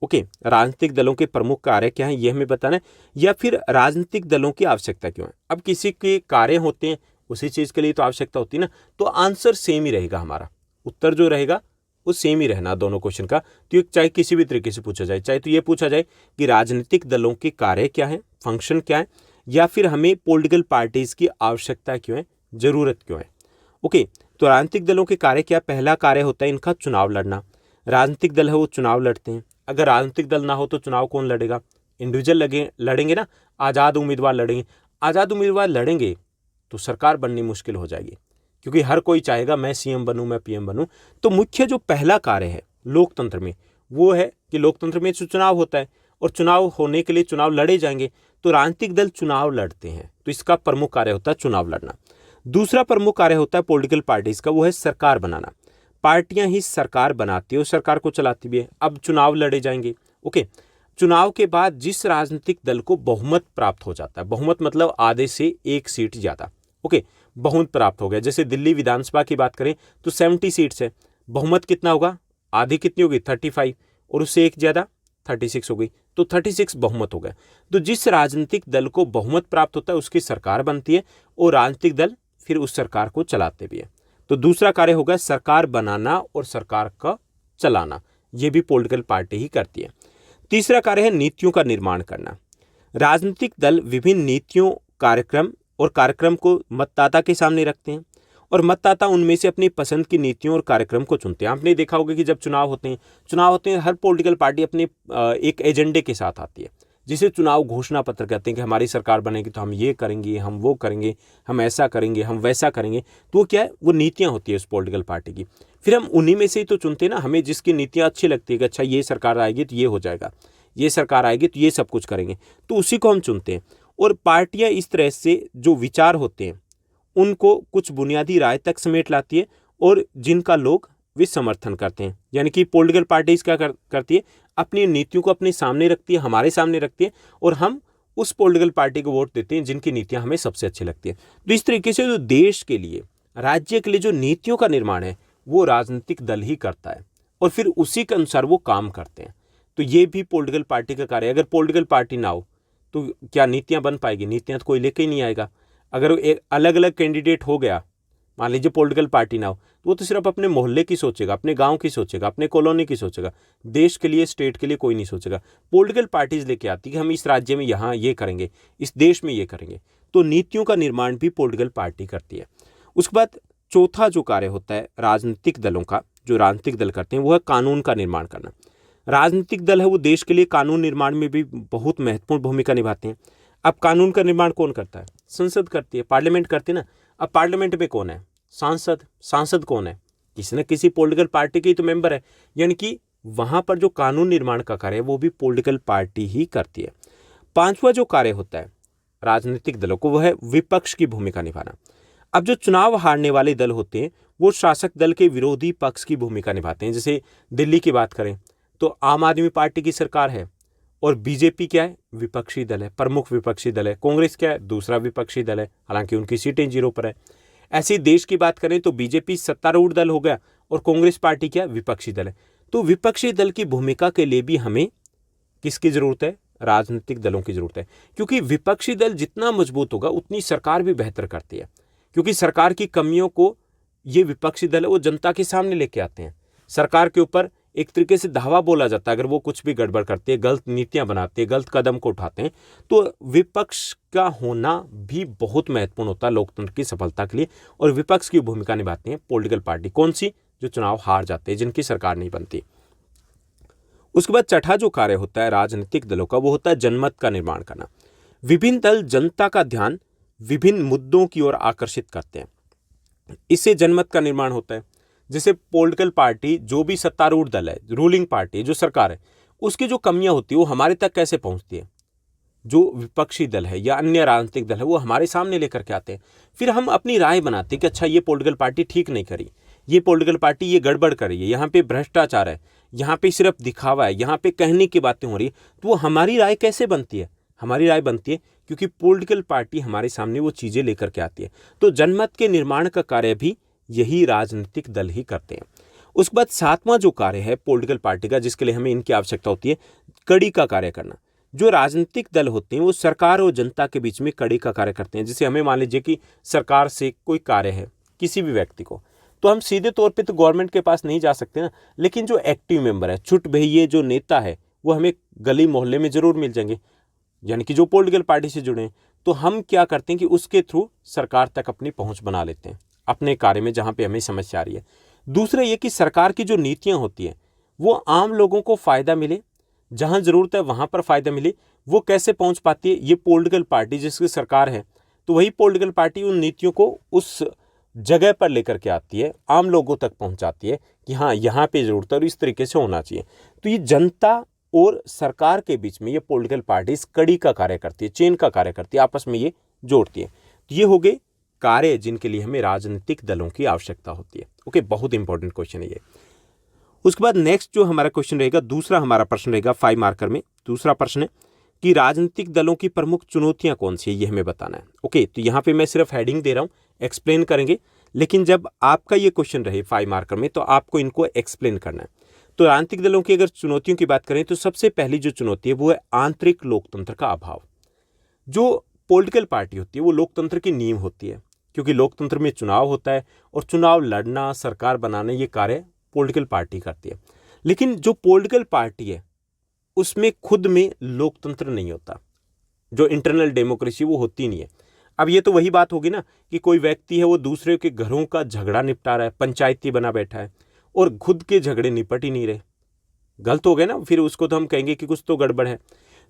ओके, राजनीतिक दलों के प्रमुख कार्य क्या हैं ये हमें बताना है, या फिर राजनीतिक दलों की आवश्यकता क्यों है। अब किसी के कार्य होते हैं उसी चीज़ के लिए तो आवश्यकता होती है ना, तो आंसर सेम ही रहेगा, हमारा उत्तर जो रहेगा वो सेम ही रहना दोनों क्वेश्चन का। तो ये चाहे किसी भी तरीके से पूछा जाए, चाहे तो ये पूछा जाए कि राजनीतिक दलों के कार्य क्या है, फंक्शन क्या है, या फिर हमें पॉलिटिकल पार्टीज की आवश्यकता क्यों है, जरूरत क्यों है। ओके, तो राजनीतिक दलों के कार्य क्या, पहला कार्य होता है इनका चुनाव लड़ना। राजनीतिक दल है वो चुनाव लड़ते हैं, अगर राजनीतिक दल ना हो तो चुनाव कौन लड़ेगा, इंडिविजुअल लड़ेंगे ना, आज़ाद उम्मीदवार लड़ेंगे। आज़ाद उम्मीदवार लड़ेंगे तो सरकार बननी मुश्किल हो जाएगी, क्योंकि हर कोई चाहेगा मैं सीएम बनूं, मैं पीएम बनूं। तो मुख्य जो पहला कार्य है लोकतंत्र में वो है कि लोकतंत्र में चुनाव होता है, और चुनाव होने के लिए चुनाव लड़े जाएंगे तो राजनीतिक दल चुनाव लड़ते हैं, तो इसका प्रमुख कार्य होता है चुनाव लड़ना। दूसरा प्रमुख कार्य होता है पॉलिटिकल पार्टीज का, वो है सरकार बनाना। पार्टियां ही सरकार बनाती है और सरकार को चलाती भी है। अब चुनाव लड़े जाएंगे, ओके। चुनाव के बाद जिस राजनीतिक दल को बहुमत प्राप्त हो जाता है, बहुमत मतलब आधे से एक सीट ज्यादा, ओके, बहुमत प्राप्त हो गया। जैसे दिल्ली विधानसभा की बात करें तो 70 सीट्स है, बहुमत कितना होगा, आधी कितनी होगी 35, और उससे एक ज्यादा 36 हो गई, तो 36 बहुमत हो गया। तो जिस राजनीतिक दल को बहुमत प्राप्त होता है उसकी सरकार बनती है और राजनीतिक दल फिर उस सरकार को चलाते भी है। तो दूसरा कार्य होगा सरकार बनाना और सरकार का चलाना, ये भी पॉलिटिकल पार्टी ही करती है। तीसरा कार्य है नीतियों का निर्माण करना। राजनीतिक दल विभिन्न नीतियों, कार्यक्रम को मतदाता के सामने रखते हैं और मतदाता उनमें से अपनी पसंद की नीतियों और कार्यक्रम को चुनते हैं। आपने देखा होगा कि जब चुनाव होते हैं हर पॉलिटिकल पार्टी अपने एक एजेंडे के साथ आती है, जिसे चुनाव घोषणा पत्र कहते हैं कि हमारी सरकार बनेगी तो हम ये करेंगे, हम वो करेंगे, हम ऐसा करेंगे, हम वैसा करेंगे। तो वो क्या है, वो नीतियाँ होती है उस पॉलिटिकल पार्टी की। फिर हम उन्हीं में से ही तो चुनते हैं ना, हमें जिसकी नीतियाँ अच्छी लगती है कि अच्छा ये सरकार आएगी तो ये हो जाएगा, ये सरकार आएगी तो ये सब कुछ करेंगे, तो उसी को हम चुनते हैं। और पार्टियां इस तरह से जो विचार होते हैं उनको कुछ बुनियादी राय तक समेट लाती है और जिनका लोग वे समर्थन करते हैं। यानी कि पॉलिटिकल पार्टीज क्या करती है, अपनी नीतियों को अपने सामने रखती है, हमारे सामने रखती है, और हम उस पॉलिटिकल पार्टी को वोट देते हैं जिनकी नीतियां हमें सबसे अच्छी लगती है। तो इस तरीके से जो देश के लिए, राज्य के लिए जो नीतियों का निर्माण है वो राजनीतिक दल ही करता है और फिर उसी के अनुसार वो काम करते हैं। तो ये भी पॉलिटिकल पार्टी का कार्य है। अगर पॉलिटिकल पार्टी ना हो तो क्या नीतियां बन पाएगी? नीतियां तो कोई लेके ही नहीं आएगा। अगर एक अलग अलग कैंडिडेट हो गया, मान लीजिए पॉलिटिकल पार्टी ना हो, तो वो तो सिर्फ अपने मोहल्ले की सोचेगा, अपने गांव की सोचेगा, अपने कॉलोनी की सोचेगा, देश के लिए, स्टेट के लिए कोई नहीं सोचेगा। पॉलिटिकल पार्टीज लेके आती कि हम इस राज्य में यहाँ ये करेंगे, इस देश में ये करेंगे। तो नीतियों का निर्माण भी पॉलिटिकल पार्टी करती है। उसके बाद चौथा जो कार्य होता है राजनीतिक दलों का, जो राजनीतिक दल करते हैं, वो है कानून का निर्माण करना। राजनीतिक दल है वो देश के लिए कानून निर्माण में भी बहुत महत्वपूर्ण भूमिका निभाते हैं। अब कानून का निर्माण कौन करता है? संसद करती है, पार्लियामेंट करती है ना। अब पार्लियामेंट में कौन है? सांसद। सांसद कौन है? किसी न किसी पॉलिटिकल पार्टी के तो मेंबर है। यानी कि वहां पर जो कानून निर्माण का कार्य है वो भी पॉलिटिकल पार्टी ही करती है। पांचवा जो कार्य होता है राजनीतिक दलों को, वो है विपक्ष की भूमिका निभाना। अब जो चुनाव हारने वाले दल होते हैं वो शासक दल के विरोधी पक्ष की भूमिका निभाते हैं। जैसे दिल्ली की बात करें तो आम आदमी पार्टी की सरकार है और बीजेपी क्या है? विपक्षी दल है, प्रमुख विपक्षी दल है। कांग्रेस क्या है? दूसरा विपक्षी दल है, हालांकि उनकी सीटें 0 पर है। ऐसे देश की बात करें तो बीजेपी सत्तारूढ़ दल हो गया और कांग्रेस पार्टी क्या? विपक्षी दल है। तो विपक्षी दल की भूमिका के लिए भी हमें किसकी जरूरत है? राजनीतिक दलों की जरूरत है। क्योंकि विपक्षी दल जितना मजबूत होगा उतनी सरकार भी बेहतर करती है। क्योंकि सरकार की कमियों को ये विपक्षी दल है वो जनता के सामने लेके आते हैं। सरकार के ऊपर एक तरीके से धावा बोला जाता है अगर वो कुछ भी गड़बड़ करते हैं, गलत नीतियां बनाते हैं, गलत कदम को उठाते हैं। तो विपक्ष का होना भी बहुत महत्वपूर्ण होता है लोकतंत्र की सफलता के लिए। और विपक्ष की भूमिका निभाते हैं पॉलिटिकल पार्टी। कौन सी? जो चुनाव हार जाते हैं, जिनकी सरकार नहीं बनती। उसके बाद छठा जो कार्य होता है राजनीतिक दलों का, वो होता है जनमत का निर्माण करना। विभिन्न दल जनता का ध्यान विभिन्न मुद्दों की ओर आकर्षित करते हैं, इससे जनमत का निर्माण होता है। जैसे पॉलिटिकल पार्टी, जो भी सत्तारूढ़ दल है, रूलिंग पार्टी, जो सरकार है, उसकी जो कमियां होती है वो हमारे तक कैसे पहुंचती है? जो विपक्षी दल है या अन्य राजनीतिक दल है वो हमारे सामने लेकर के आते हैं। फिर हम अपनी राय बनाते हैं कि अच्छा ये पॉलिटिकल पार्टी ठीक नहीं करी, ये पॉलिटिकल पार्टी ये गड़बड़ करी है, यहाँ पे भ्रष्टाचार है, यहाँ पे सिर्फ दिखावा है, यहाँ पे कहने की बातें हो रही है। तो वो हमारी राय कैसे बनती है? हमारी राय बनती है क्योंकि पॉलिटिकल पार्टी हमारे सामने वो चीज़ें लेकर के आती है। तो जनमत के निर्माण का कार्य भी यही राजनीतिक दल ही करते हैं। उसके बाद सातवां जो कार्य है पॉलिटिकल पार्टी का, जिसके लिए हमें इनकी आवश्यकता होती है, कड़ी का कार्य करना। जो राजनीतिक दल होते हैं वो सरकार और जनता के बीच में कड़ी का कार्य करते हैं। जैसे हमें मान लीजिए कि सरकार से कोई कार्य है किसी भी व्यक्ति को, तो हम सीधे तौर पे तो गवर्नमेंट के पास नहीं जा सकते ना, लेकिन जो एक्टिव मेंबर है, छुट भइये जो नेता है, वो हमें गली मोहल्ले में जरूर मिल जाएंगे, यानी कि जो पॉलिटिकल पार्टी से जुड़े हैं। तो हम क्या करते हैं कि उसके थ्रू सरकार तक अपनी पहुंच बना लेते हैं अपने कार्य में जहां पे हमें समस्या आ रही है। दूसरा ये कि सरकार की जो नीतियां होती हैं वो आम लोगों को फायदा मिले, जहां जरूरत है वहां पर फायदा मिले, वो कैसे पहुंच पाती है? ये पॉलिटिकल पार्टी जिसकी सरकार है, तो वही पॉलिटिकल पार्टी उन नीतियों को उस जगह पर लेकर के आती है, आम लोगों तक पहुंचाती है कि हाँ यहाँ पे जरूरत है और इस तरीके से होना चाहिए। तो ये जनता और सरकार के बीच में ये पॉलिटिकल पार्टीज कड़ी का कार्य करती है, चेन का कार्य करती है, आपस में ये जोड़ती है। तो ये हो गए कार्य जिनके लिए हमें राजनीतिक दलों की आवश्यकता होती है। ओके, बहुत इंपॉर्टेंट क्वेश्चन है ये। उसके बाद नेक्स्ट जो हमारा क्वेश्चन रहेगा, दूसरा हमारा प्रश्न रहेगा 5 मार्कर में। दूसरा प्रश्न है कि राजनीतिक दलों की प्रमुख चुनौतियां कौन सी है, ये हमें बताना है। ओके, तो यहाँ पे मैं सिर्फ हेडिंग दे रहा हूँ, एक्सप्लेन करेंगे, लेकिन जब आपका ये क्वेश्चन रहे 5 मार्कर में तो आपको इनको एक्सप्लेन करना है। तो राजनीतिक दलों की अगर चुनौतियों की बात करें तो सबसे पहली जो चुनौती है वो है आंतरिक लोकतंत्र का अभाव। जो पॉलिटिकल पार्टी होती है वो लोकतंत्र की नींव होती है, क्योंकि लोकतंत्र में चुनाव होता है और चुनाव लड़ना, सरकार बनाना, ये कार्य पॉलिटिकल पार्टी करती है। लेकिन जो पॉलिटिकल पार्टी है उसमें खुद में लोकतंत्र नहीं होता, जो इंटरनल डेमोक्रेसी वो होती नहीं है। अब ये तो वही बात होगी ना कि कोई व्यक्ति है वो दूसरे के घरों का झगड़ा निपटा रहा है, पंचायती बना बैठा है और खुद के झगड़े निपट ही नहीं रहे, गलत हो गए ना, फिर उसको तो हम कहेंगे कि कुछ तो गड़बड़ है।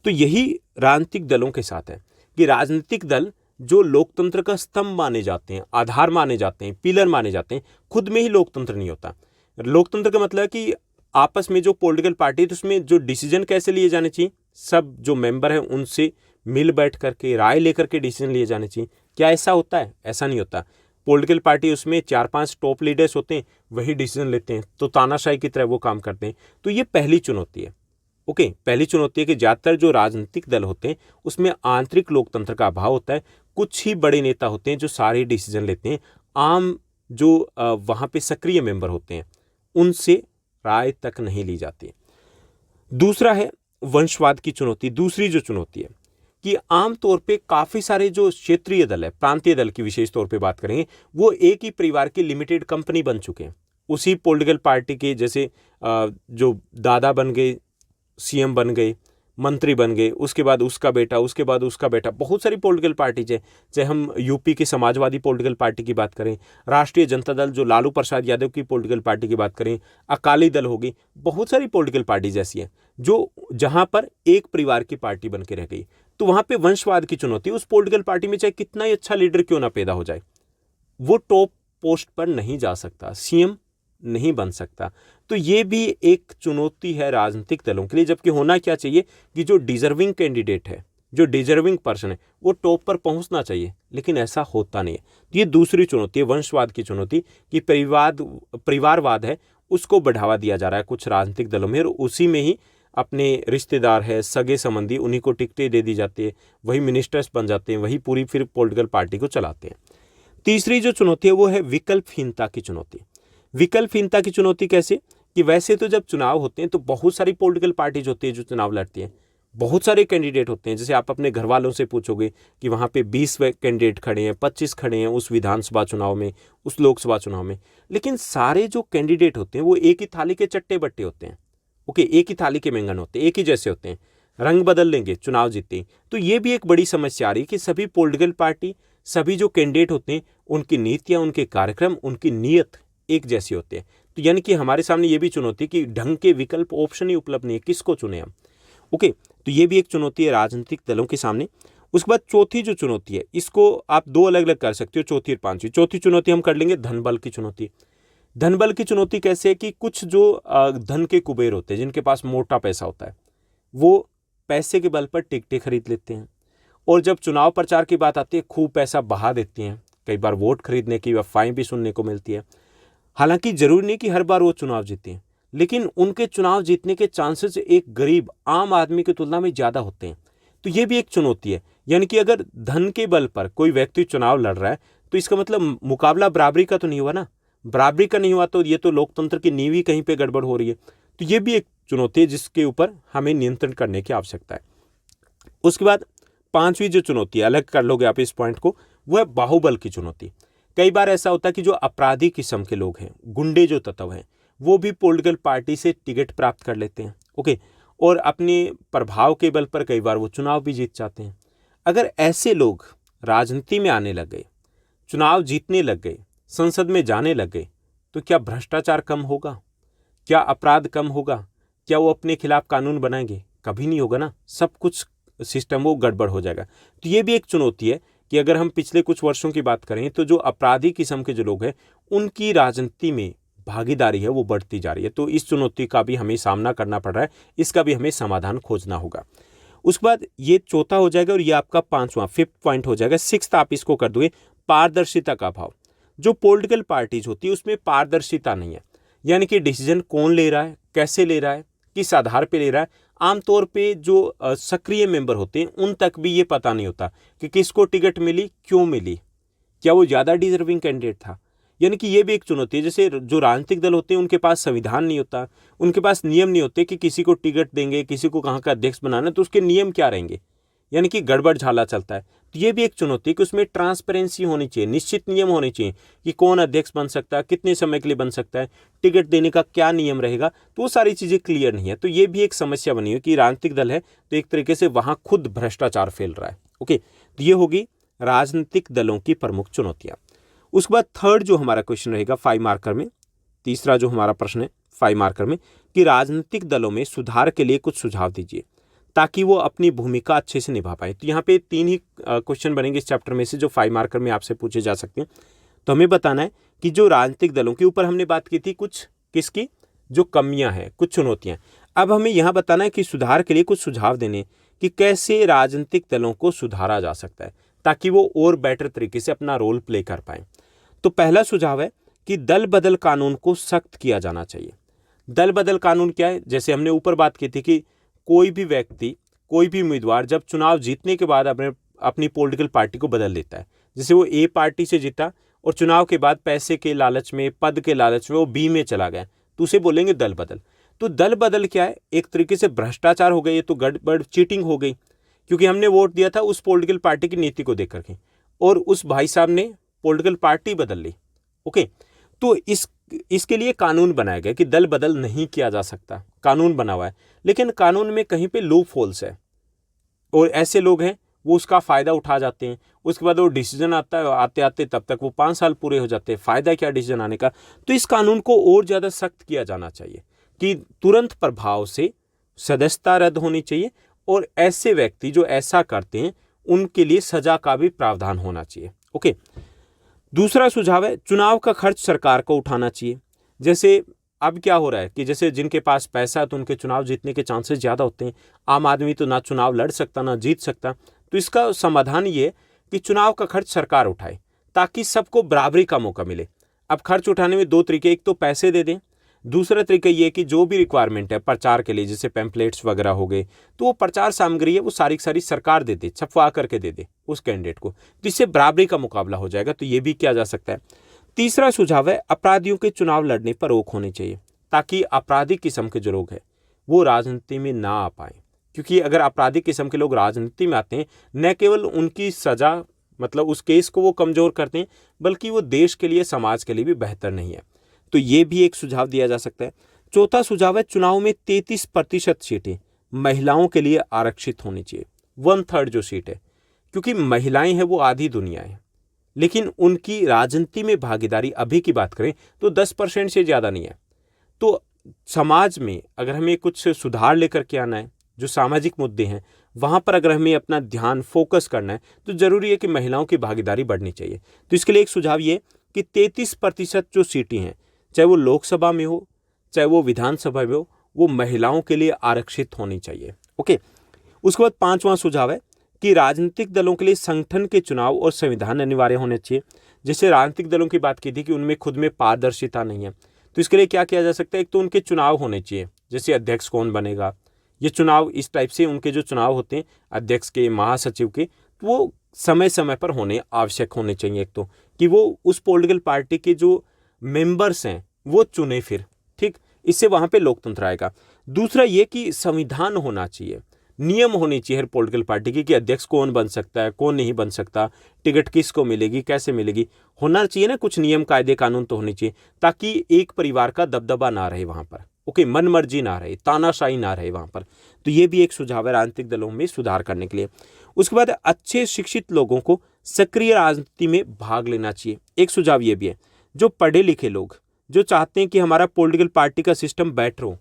तो यही राजनीतिक दलों के साथ है कि राजनीतिक दल जो लोकतंत्र का स्तंभ माने जाते हैं, आधार माने जाते हैं, पिलर माने जाते हैं, खुद में ही लोकतंत्र नहीं होता। लोकतंत्र का मतलब है कि आपस में जो पॉलिटिकल पार्टी है तो उसमें जो डिसीजन कैसे लिए जाने चाहिए, सब जो मेंबर हैं उनसे मिल बैठ करके राय लेकर के डिसीजन लिए जाने चाहिए। क्या ऐसा होता है? ऐसा नहीं होता। पॉलिटिकल पार्टी उसमें 4-5 टॉप लीडर्स होते हैं, वही डिसीजन लेते हैं, तो तानाशाही की तरह वो काम करते हैं। तो ये पहली चुनौती है। ओके, पहली चुनौती है कि ज़्यादातर जो राजनीतिक दल होते हैं उसमें आंतरिक लोकतंत्र का अभाव होता है। कुछ ही बड़े नेता होते हैं जो सारे डिसीजन लेते हैं, आम जो वहाँ पे सक्रिय मेंबर होते हैं उनसे राय तक नहीं ली जाती। दूसरा है वंशवाद की चुनौती। दूसरी जो चुनौती है कि आमतौर पे काफ़ी सारे जो क्षेत्रीय दल है, प्रांतीय दल की विशेष तौर पे बात करेंगे, वो एक ही परिवार की लिमिटेड कंपनी बन चुके हैं। उसी पॉलिटिकल पार्टी के जैसे जो दादा बन गए, सीएम बन गए, मंत्री बन गए, उसके बाद उसका बेटा, उसके बाद उसका बेटा, बहुत सारी पॉलिटिकल पार्टीज है। चाहे हम यूपी की समाजवादी पॉलिटिकल पार्टी की बात करें, राष्ट्रीय जनता दल जो लालू प्रसाद यादव की पॉलिटिकल पार्टी की बात करें, अकाली दल होगी, बहुत सारी पॉलिटिकल पार्टीज ऐसी हैं जो जहां पर एक परिवार की पार्टी बन के रह गई। तो वहां पे वंशवाद की चुनौती, उस पॉलिटिकल पार्टी में चाहे कितना ही अच्छा लीडर क्यों ना पैदा हो जाए, वो टॉप पोस्ट पर नहीं जा सकता, सीएम नहीं बन सकता। तो ये भी एक चुनौती है राजनीतिक दलों के लिए। जबकि होना क्या चाहिए कि जो डिजर्विंग कैंडिडेट है, जो डिजर्विंग पर्सन है, वो टॉप पर पहुंचना चाहिए, लेकिन ऐसा होता नहीं है। तो ये दूसरी चुनौती है, वंशवाद की चुनौती, कि परिवारवाद है उसको बढ़ावा दिया जा रहा है कुछ राजनीतिक दलों में, और उसी में ही अपने रिश्तेदार है, सगे संबंधी, उन्हीं को टिकटें दे दी जाती है, वही मिनिस्टर्स बन जाते हैं, वही पूरी फिर पॉलिटिकल पार्टी को चलाते हैं। तीसरी जो चुनौती है वो है विकल्पहीनता की चुनौती। विकल्पहीनता की चुनौती कैसे कि वैसे तो जब चुनाव होते हैं तो बहुत सारी पॉलिटिकल पार्टीज होती है जो चुनाव लड़ती हैं, बहुत सारे कैंडिडेट होते हैं। जैसे आप अपने घर वालों से पूछोगे कि वहाँ पे 20 कैंडिडेट खड़े हैं, 25 खड़े हैं उस विधानसभा चुनाव में, उस लोकसभा चुनाव में, लेकिन सारे जो कैंडिडेट होते हैं वो एक ही थाली के चट्टे बट्टे होते हैं। ओके, एक ही थाली के बैंगन होते हैं, एक ही जैसे होते हैं, रंग बदल लेंगे चुनाव जीते। तो ये भी एक बड़ी समस्या आ रही है कि सभी पॉलिटिकल पार्टी, सभी जो कैंडिडेट होते हैं, उनकी नीतियाँ, उनके कार्यक्रम, उनकी नीयत एक जैसी होती है। तो यानी कि हमारे सामने ये भी चुनौती कि ढंग के विकल्प ऑप्शन ही उपलब्ध नहीं है, किसको चुने हम। ओके, तो ये भी एक चुनौती है राजनीतिक दलों के सामने। उसके बाद चौथी जो चुनौती है, इसको आप दो अलग अलग कर सकते हो, चौथी और पांचवी। चौथी चुनौती हम कर लेंगे धन बल की चुनौती। धन बल की चुनौती कैसे है कि कुछ जो धन के कुबेर होते हैं, जिनके पास मोटा पैसा होता है, वो पैसे के बल पर टिकटें खरीद लेते हैं, और जब चुनाव प्रचार की बात आती है खूब पैसा बहा देते हैं। कई बार वोट खरीदने की अफवाहें भी सुनने को मिलती है। हालांकि जरूरी नहीं कि हर बार वो चुनाव जीते हैं, लेकिन उनके चुनाव जीतने के चांसेस एक गरीब आम आदमी की तुलना में ज़्यादा होते हैं। तो ये भी एक चुनौती है। यानी कि अगर धन के बल पर कोई व्यक्ति चुनाव लड़ रहा है तो इसका मतलब मुकाबला बराबरी का तो नहीं हुआ ना। बराबरी का नहीं हुआ तो ये तो लोकतंत्र की नींव ही कहीं पर गड़बड़ हो रही है। तो ये भी एक चुनौती है जिसके ऊपर हमें नियंत्रण करने की आवश्यकता है। उसके बाद पांचवी जो चुनौती है, अलग कर लोगे आप इस पॉइंट को, वो है बाहुबल की चुनौती। कई बार ऐसा होता है कि जो अपराधी किस्म के लोग हैं, गुंडे जो तत्व हैं, वो भी पॉलिटिकल पार्टी से टिकट प्राप्त कर लेते हैं। ओके, और अपने प्रभाव के बल पर कई बार वो चुनाव भी जीत जाते हैं। अगर ऐसे लोग राजनीति में आने लग गए, चुनाव जीतने लग गए, संसद में जाने लग गए, तो क्या भ्रष्टाचार कम होगा? क्या अपराध कम होगा? क्या वो अपने खिलाफ कानून बनाएंगे? कभी नहीं होगा ना। सब कुछ सिस्टम वो गड़बड़ हो जाएगा। तो ये भी एक चुनौती है कि अगर हम पिछले कुछ वर्षों की बात करें तो जो अपराधी किस्म के जो लोग हैं उनकी राजनीति में भागीदारी है वो बढ़ती जा रही है। तो इस चुनौती का भी हमें सामना करना पड़ रहा है, इसका भी हमें समाधान खोजना होगा। उसके बाद ये चौथा हो जाएगा और ये आपका पांचवा, 5th पॉइंट हो जाएगा। 6th आप इसको कर दोगे पारदर्शिता का अभाव। जो पॉलिटिकल पार्टीज होती है उसमें पारदर्शिता नहीं है, यानी कि डिसीजन कौन ले रहा है, कैसे ले रहा है, किस आधार पे ले रहा है। आमतौर पे जो सक्रिय मेंबर होते हैं उन तक भी ये पता नहीं होता कि किसको टिकट मिली, क्यों मिली, क्या वो ज़्यादा डिजर्विंग कैंडिडेट था। यानी कि ये भी एक चुनौती है। जैसे जो राजनीतिक दल होते हैं उनके पास संविधान नहीं होता, उनके पास नियम नहीं होते कि किसी को टिकट देंगे, किसी को कहाँ का अध्यक्ष बनाना, तो उसके नियम क्या रहेंगे, यानी कि गड़बड़ झाला चलता है। तो ये भी एक चुनौती है कि उसमें ट्रांसपेरेंसी होनी चाहिए, निश्चित नियम होने चाहिए कि कौन अध्यक्ष बन सकता है, कितने समय के लिए बन सकता है, टिकट देने का क्या नियम रहेगा, तो वो सारी चीज़ें क्लियर नहीं है। तो ये भी एक समस्या बनी है कि राजनीतिक दल है तो एक तरीके से वहाँ खुद भ्रष्टाचार फैल रहा है। ओके, तो ये होगी राजनीतिक दलों की प्रमुख चुनौतियाँ। उसके बाद थर्ड जो हमारा क्वेश्चन रहेगा 5 मार्कर में, तीसरा जो हमारा प्रश्न है 5 मार्कर में, कि राजनीतिक दलों में सुधार के लिए कुछ सुझाव दीजिए ताकि वो अपनी भूमिका अच्छे से निभा पाए। तो यहाँ पे 3 ही क्वेश्चन बनेंगे इस चैप्टर में से जो 5 मार्कर में आपसे पूछे जा सकते हैं। तो हमें बताना है कि जो राजनीतिक दलों के ऊपर हमने बात की थी कुछ किसकी जो कमियां हैं, कुछ चुनौतियां, अब हमें यहाँ बताना है कि सुधार के लिए कुछ सुझाव देने कि कैसे राजनीतिक दलों को सुधारा जा सकता है ताकि वो और बेटर तरीके से अपना रोल प्ले कर पाए। तो पहला सुझाव है कि दल बदल कानून को सख्त किया जाना चाहिए। दल बदल कानून क्या है? जैसे हमने ऊपर बात की थी कि कोई भी व्यक्ति, कोई भी उम्मीदवार जब चुनाव जीतने के बाद अपनी पॉलिटिकल पार्टी को बदल देता है, जैसे वो ए पार्टी से जीता और चुनाव के बाद पैसे के लालच में, पद के लालच में वो बी में चला गया, तो उसे बोलेंगे दल बदल। तो दल बदल क्या है? एक तरीके से भ्रष्टाचार हो गई, ये तो गड़बड़, चीटिंग हो गई, क्योंकि हमने वोट दिया था उस पॉलिटिकल पार्टी की नीति को देख करके और उस भाई साहब ने पॉलिटिकल पार्टी बदल ली। ओके, तो इसके लिए कानून बनाया गया कि दल बदल नहीं किया जा सकता, कानून बना हुआ है, लेकिन कानून में कहीं पे लूप होल्स है और ऐसे लोग हैं वो उसका फ़ायदा उठा जाते हैं। उसके बाद वो डिसीजन आता है, आते आते तब तक वो 5 साल पूरे हो जाते हैं, फ़ायदा क्या डिसीजन आने का। तो इस कानून को और ज़्यादा सख्त किया जाना चाहिए कि तुरंत प्रभाव से सदस्यता रद्द होनी चाहिए और ऐसे व्यक्ति जो ऐसा करते हैं उनके लिए सजा का भी प्रावधान होना चाहिए। ओके, दूसरा सुझाव है चुनाव का खर्च सरकार को उठाना चाहिए। जैसे अब क्या हो रहा है कि जैसे जिनके पास पैसा है तो उनके चुनाव जीतने के चांसेस ज़्यादा होते हैं, आम आदमी तो ना चुनाव लड़ सकता ना जीत सकता। तो इसका समाधान ये है कि चुनाव का खर्च सरकार उठाए ताकि सबको बराबरी का मौका मिले। अब खर्च उठाने में 2 तरीके, एक तो पैसे दे दें, दूसरा तरीका ये कि जो भी रिक्वायरमेंट है प्रचार के लिए, जैसे पैम्पलेट्स वगैरह हो गए, तो वो प्रचार सामग्री है वो सारी की सारी सरकार दे दे, छपवा करके दे दे उस कैंडिडेट को, तो इससे बराबरी का मुकाबला हो जाएगा। तो ये भी किया जा सकता है। तीसरा सुझाव है अपराधियों के चुनाव लड़ने पर रोक होनी चाहिए ताकि आपराधिक किस्म के जो लोग हैं वो राजनीति में ना आ पाए, क्योंकि अगर आपराधिक किस्म के लोग राजनीति में आते हैं न केवल उनकी सजा, मतलब उस केस को वो कमज़ोर करते हैं, बल्कि वो देश के लिए, समाज के लिए भी बेहतर नहीं है। तो ये भी एक सुझाव दिया जा सकता है। चौथा सुझाव है चुनाव में 33% सीटें महिलाओं के लिए आरक्षित होनी चाहिए, 1/3 जो सीट है, क्योंकि महिलाएं हैं वो आधी दुनिया है, लेकिन उनकी राजनीति में भागीदारी अभी की बात करें तो 10% से ज़्यादा नहीं है। तो समाज में अगर हमें कुछ सुधार लेकर के आना है, जो सामाजिक मुद्दे हैं वहाँ पर अगर हमें अपना ध्यान फोकस करना है तो ज़रूरी है कि महिलाओं की भागीदारी बढ़नी चाहिए। तो इसके लिए एक सुझाव ये कि 33% जो सीटें हैं, चाहे वो लोकसभा में हो चाहे वो विधानसभा में हो, वो महिलाओं के लिए आरक्षित होनी चाहिए। ओके, उसके बाद 5वां सुझाव है कि राजनीतिक दलों के लिए संगठन के चुनाव और संविधान अनिवार्य होने चाहिए। जैसे राजनीतिक दलों की बात की थी कि उनमें खुद में पारदर्शिता नहीं है, तो इसके लिए क्या किया जा सकता है? एक तो उनके चुनाव होने चाहिए, जैसे अध्यक्ष कौन बनेगा, ये चुनाव इस टाइप से उनके जो चुनाव होते हैं अध्यक्ष के, महासचिव के, तो वो समय समय पर होने आवश्यक होने चाहिए। एक तो कि वो उस पॉलिटिकल पार्टी के जो मेंबर्स हैं वो चुने फिर, ठीक, इससे वहाँ पे लोकतंत्र आएगा। दूसरा ये कि संविधान होना चाहिए, नियम होने चाहिए हर पॉलिटिकल पार्टी की कि अध्यक्ष कौन बन सकता है, कौन नहीं बन सकता, टिकट किसको मिलेगी, कैसे मिलेगी, होना चाहिए ना कुछ नियम, कायदे, कानून तो होने चाहिए ताकि एक परिवार का दबदबा ना रहे वहाँ पर। ओके, मन मर्जी ना रहे, तानाशाही ना रहे वहाँ पर। तो ये भी एक सुझाव है राजनीतिक दलों में सुधार करने के लिए। उसके बाद अच्छे शिक्षित लोगों को सक्रिय राजनीति में भाग लेना चाहिए। एक सुझाव ये भी है जो पढ़े लिखे लोग जो चाहते हैं कि हमारा पॉलिटिकल पार्टी का सिस्टम बेटर हो,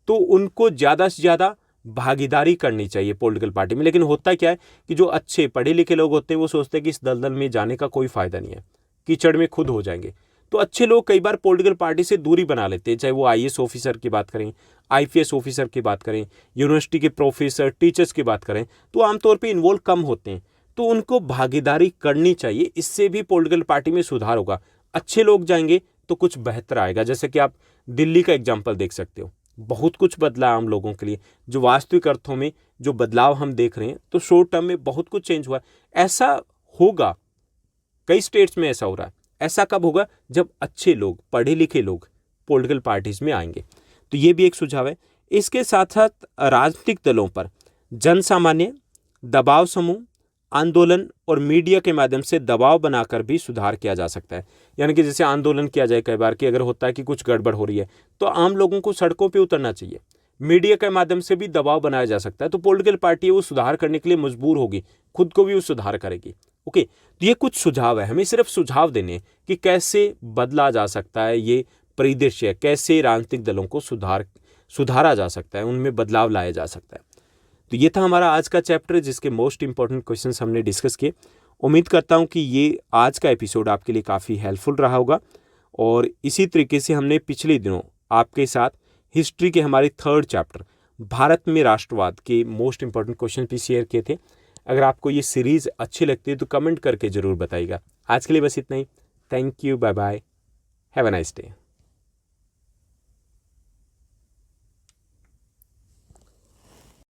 तो उनको ज़्यादा से ज़्यादा भागीदारी करनी चाहिए पॉलिटिकल पार्टी में। लेकिन होता क्या है कि जो अच्छे पढ़े लिखे लोग होते हैं वो सोचते हैं कि इस दलदल में जाने का कोई फ़ायदा नहीं है, कीचड़ में खुद हो जाएंगे। तो अच्छे लोग कई बार पॉलिटिकल पार्टी से दूरी बना लेते हैं, चाहे वो आईएएस ऑफिसर की बात करें, आईपीएस ऑफिसर की बात करें, यूनिवर्सिटी के प्रोफेसर टीचर्स की बात करें, तो आमतौर पे इन्वॉल्व कम होते हैं। तो उनको भागीदारी करनी चाहिए, इससे भी पॉलिटिकल पार्टी में सुधार होगा। अच्छे लोग जाएंगे तो कुछ बेहतर आएगा। जैसे कि आप दिल्ली का एग्जाम्पल देख सकते हो, बहुत कुछ बदला आम लोगों के लिए। जो वास्तविक अर्थों में जो बदलाव हम देख रहे हैं, तो शॉर्ट टर्म में बहुत कुछ चेंज हुआ। ऐसा होगा, कई स्टेट्स में ऐसा हो रहा है। ऐसा कब होगा? जब अच्छे लोग, पढ़े लिखे लोग पॉलिटिकल पार्टीज में आएंगे। तो ये भी एक सुझाव है। इसके साथ साथ राजनीतिक दलों पर जन सामान्य, दबाव समूह, आंदोलन और मीडिया के माध्यम से दबाव बनाकर भी सुधार किया जा सकता है। यानी कि जैसे आंदोलन किया जाए कई बार कि अगर होता है कि कुछ गड़बड़ हो रही है, तो आम लोगों को सड़कों पे उतरना चाहिए। मीडिया के माध्यम से भी दबाव बनाया जा सकता है। तो पॉलिटिकल पार्टी वो सुधार करने के लिए मजबूर होगी, खुद को भी वो सुधार करेगी। ओके, तो ये कुछ सुझाव है, हमें सिर्फ सुझाव देने कि कैसे बदला जा सकता है ये परिदृश्य, कैसे राजनीतिक दलों को सुधारा जा सकता है, उनमें बदलाव लाया जा सकता है। तो ये था हमारा आज का चैप्टर, जिसके मोस्ट इंपॉर्टेंट क्वेश्चंस हमने डिस्कस किए। उम्मीद करता हूँ कि ये आज का एपिसोड आपके लिए काफ़ी हेल्पफुल रहा होगा। और इसी तरीके से हमने पिछले दिनों आपके साथ हिस्ट्री के हमारे 3rd चैप्टर भारत में राष्ट्रवाद के मोस्ट इंपॉर्टेंट क्वेश्चन भी शेयर किए थे। अगर आपको ये सीरीज़ अच्छी लगती है तो कमेंट करके ज़रूर बताइएगा। आज के लिए बस इतना ही। Thank you, bye bye, have a nice day.